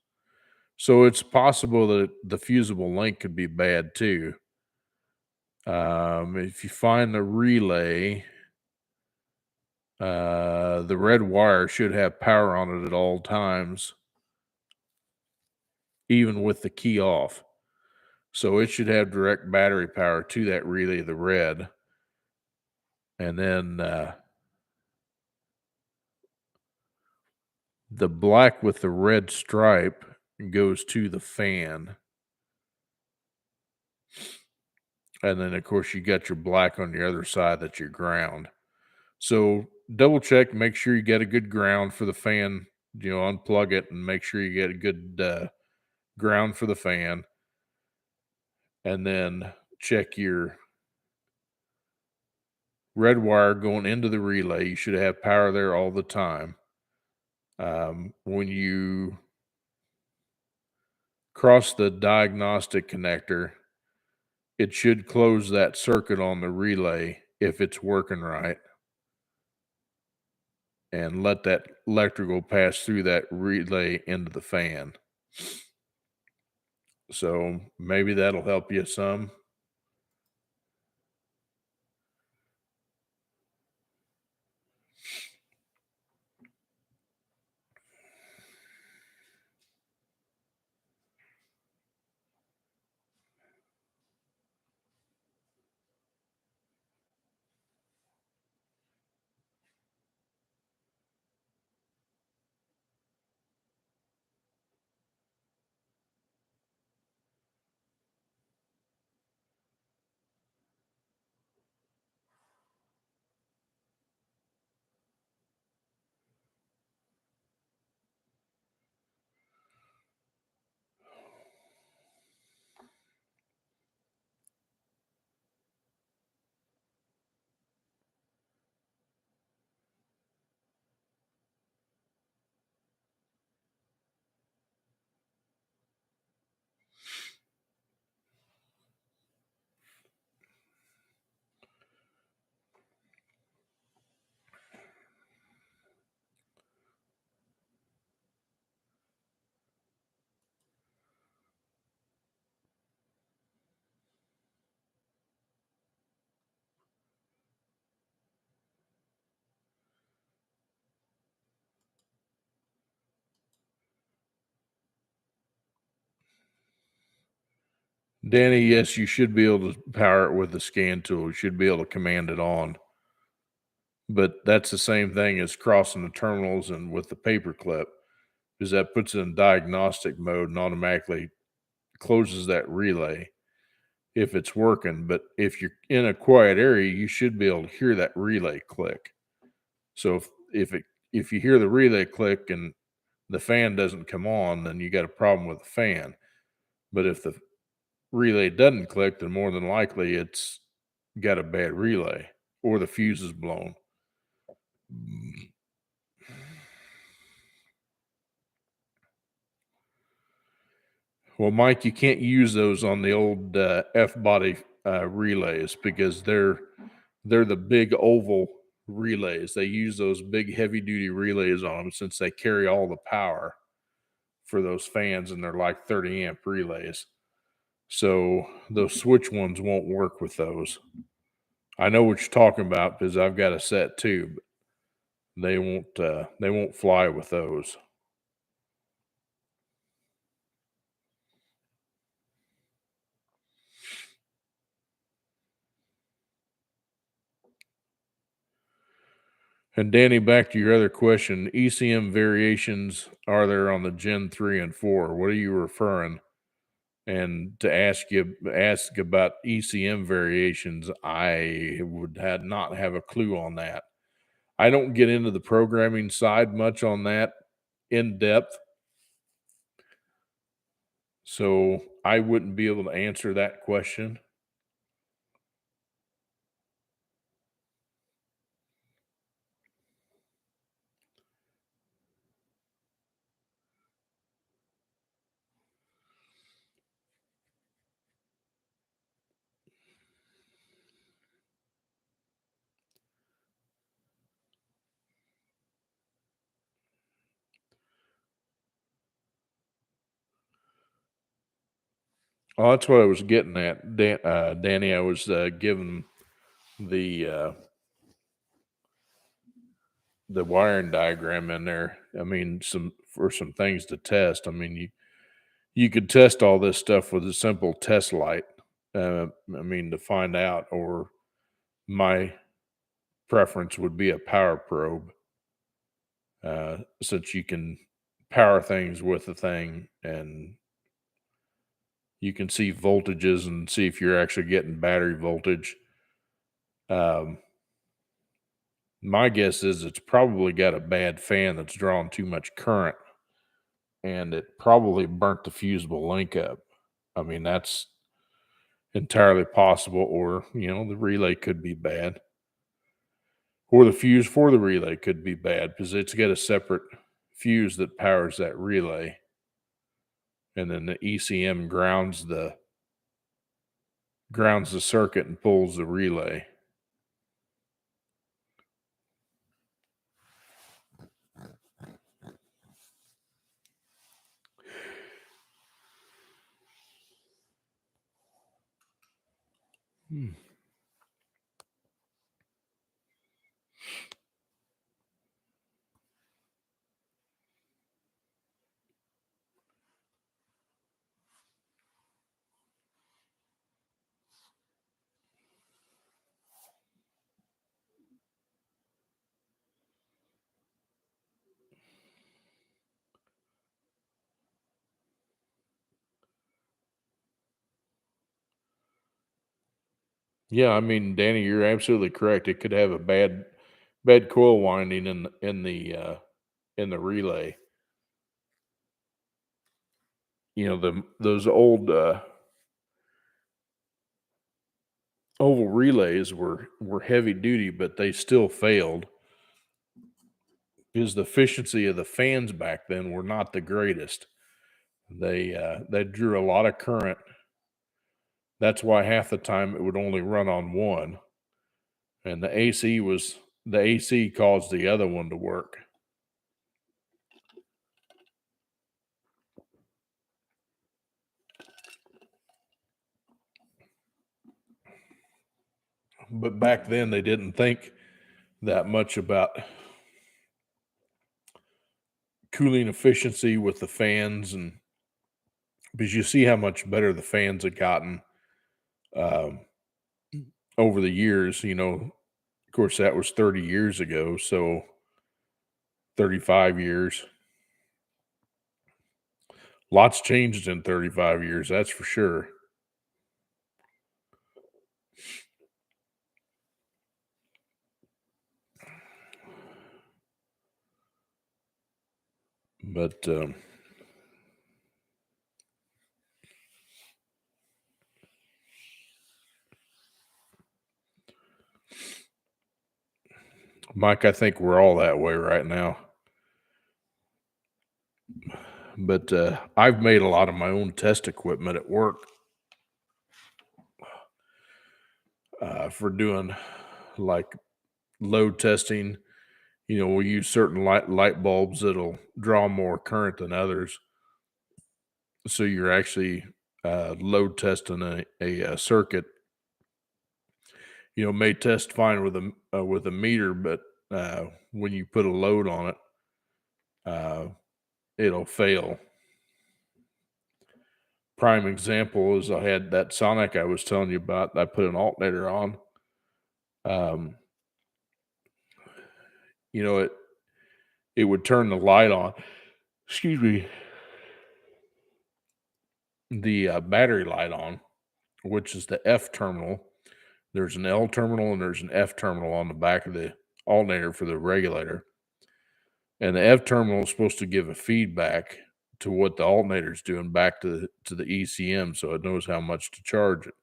So it's possible that the fusible link could be bad too. If you find the relay, the red wire should have power on it at all times, even with the key off. So it should have direct battery power to that relay, the red. And then the black with the red stripe goes to the fan. And then, of course, you got your black on the other side that's your ground. So double check, make sure you get a good ground for the fan. Unplug it and make sure you get a good ground for the fan. And then check your red wire going into the relay. You should have power there all the time. When you cross the diagnostic connector, it should close that circuit on the relay if it's working right, and let that electrical pass through that relay into the fan. So maybe that'll help you some. Danny, yes, you should be able to power it with the scan tool. You should be able to command it on. But that's the same thing as crossing the terminals and with the paper clip, because that puts it in diagnostic mode and automatically closes that relay if it's working. But if you're in a quiet area, you should be able to hear that relay click. So if you hear the relay click and the fan doesn't come on, then you got a problem with the fan. But if the relay doesn't click, then more than likely it's got a bad relay or the fuse is blown. Well, Mike, you can't use those on the old F-body relays because they're the big oval relays. They use those big heavy-duty relays on them since they carry all the power. for those fans, and they're like 30 amp relays. So those switch ones won't work with those. I know what you're talking about because I've got a set too, but they won't fly with those. And Danny, back to your other question, ECM variations are there on the Gen 3 and 4? What are you referring? And to ask about ECM variations, I would not have a clue on that. I don't get into the programming side much on that in depth, so I wouldn't be able to answer that question. Oh, that's what I was getting at, Danny. I was giving the the wiring diagram in there. I mean, some things to test. I mean, you could test all this stuff with a simple test light. I mean, to find out, or my preference would be a power probe, since you can power things with the thing, and you can see voltages and see if you're actually getting battery voltage. Um, my guess is it's probably got a bad fan that's drawing too much current, and it probably burnt the fusible link up. I mean, that's entirely possible, or the relay could be bad, or the fuse for the relay could be bad because it's got a separate fuse that powers that relay, and then the ECM grounds the circuit and pulls the relay. Hmm. Yeah, I mean, Danny, you're absolutely correct. It could have a bad coil winding in the relay. Those old oval relays were heavy duty, but they still failed because the efficiency of the fans back then were not the greatest. They drew a lot of current. That's why half the time it would only run on one, and the AC caused the other one to work. But back then they didn't think that much about cooling efficiency with the fans, and because you see how much better the fans have gotten um, over the years. Of course, that was 30 years ago, so 35 years. Lots changed in 35 years, that's for sure. But Mike, I think we're all that way right now. But I've made a lot of my own test equipment at work for doing like load testing. We use certain light bulbs that'll draw more current than others. So you're actually load testing a circuit. May test fine with a meter, but when you put a load on it, uh, it'll fail. Prime example is I had that Sonic I was telling you about. I put an alternator on. Um, it would turn the light on. Excuse me, the battery light on, which is the F terminal. There's an L terminal and there's an F terminal on the back of the alternator for the regulator. And the F terminal is supposed to give a feedback to what the alternator is doing back to the ECM, so it knows how much to charge it.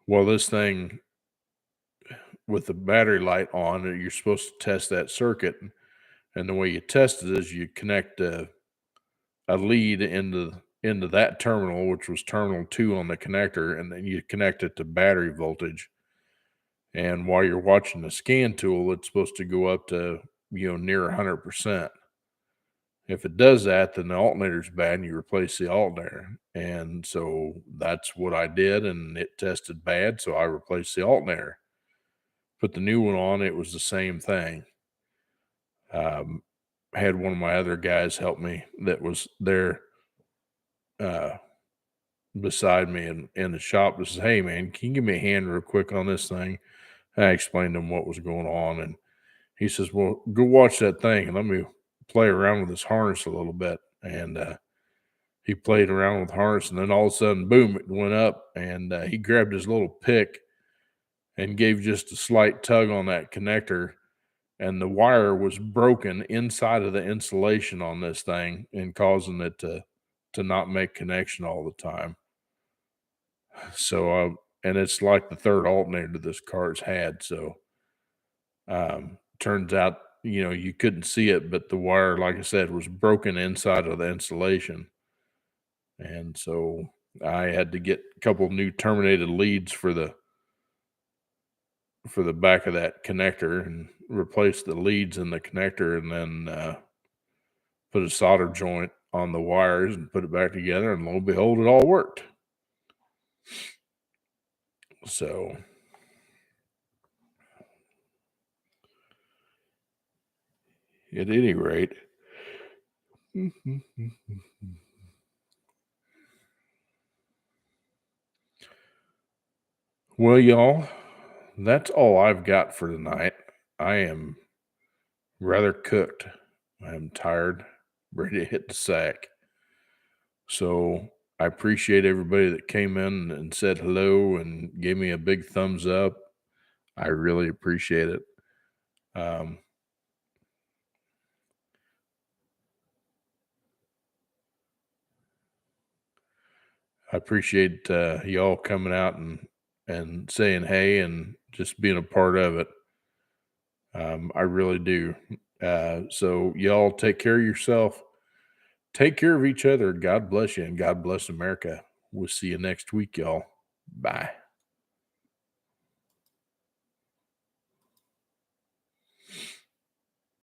Well, this thing with the battery light on, you're supposed to test that circuit, and the way you test it is you connect a lead into that terminal, which was terminal 2 on the connector, and then you connect it to battery voltage. And while you're watching the scan tool, it's supposed to go up to near 100%. If it does that, then the alternator's bad and you replace the alternator. And so that's what I did, and it tested bad, so I replaced the alternator. Put the new one on, it was the same thing. Had one of my other guys help me that was there beside me in the shop. Says, "Hey man, can you give me a hand real quick on this thing?" I explained to him what was going on, and he says, "Well, go watch that thing and let me play around with this harness a little bit." And he played around with the harness, and then all of a sudden, boom, it went up, and he grabbed his little pick and gave just a slight tug on that connector, and the wire was broken inside of the insulation on this thing and causing it to not make connection all the time. So, and it's like the third alternator this car's had. So, turns out, you couldn't see it, but the wire, like I said, was broken inside of the insulation. And so I had to get a couple new terminated leads for the back of that connector and replace the leads in the connector, and then put a solder joint on the wires and put it back together, and lo and behold, it all worked. So at any rate, well, y'all, that's all I've got for tonight. I am rather cooked. I'm tired, ready to hit the sack. So I appreciate everybody that came in and said hello and gave me a big thumbs up. I really appreciate it. Um, I appreciate y'all coming out and saying hey and just being a part of it. I really do. So y'all take care of yourself. Take care of each other. God bless you and God bless America. We'll see you next week, y'all. Bye.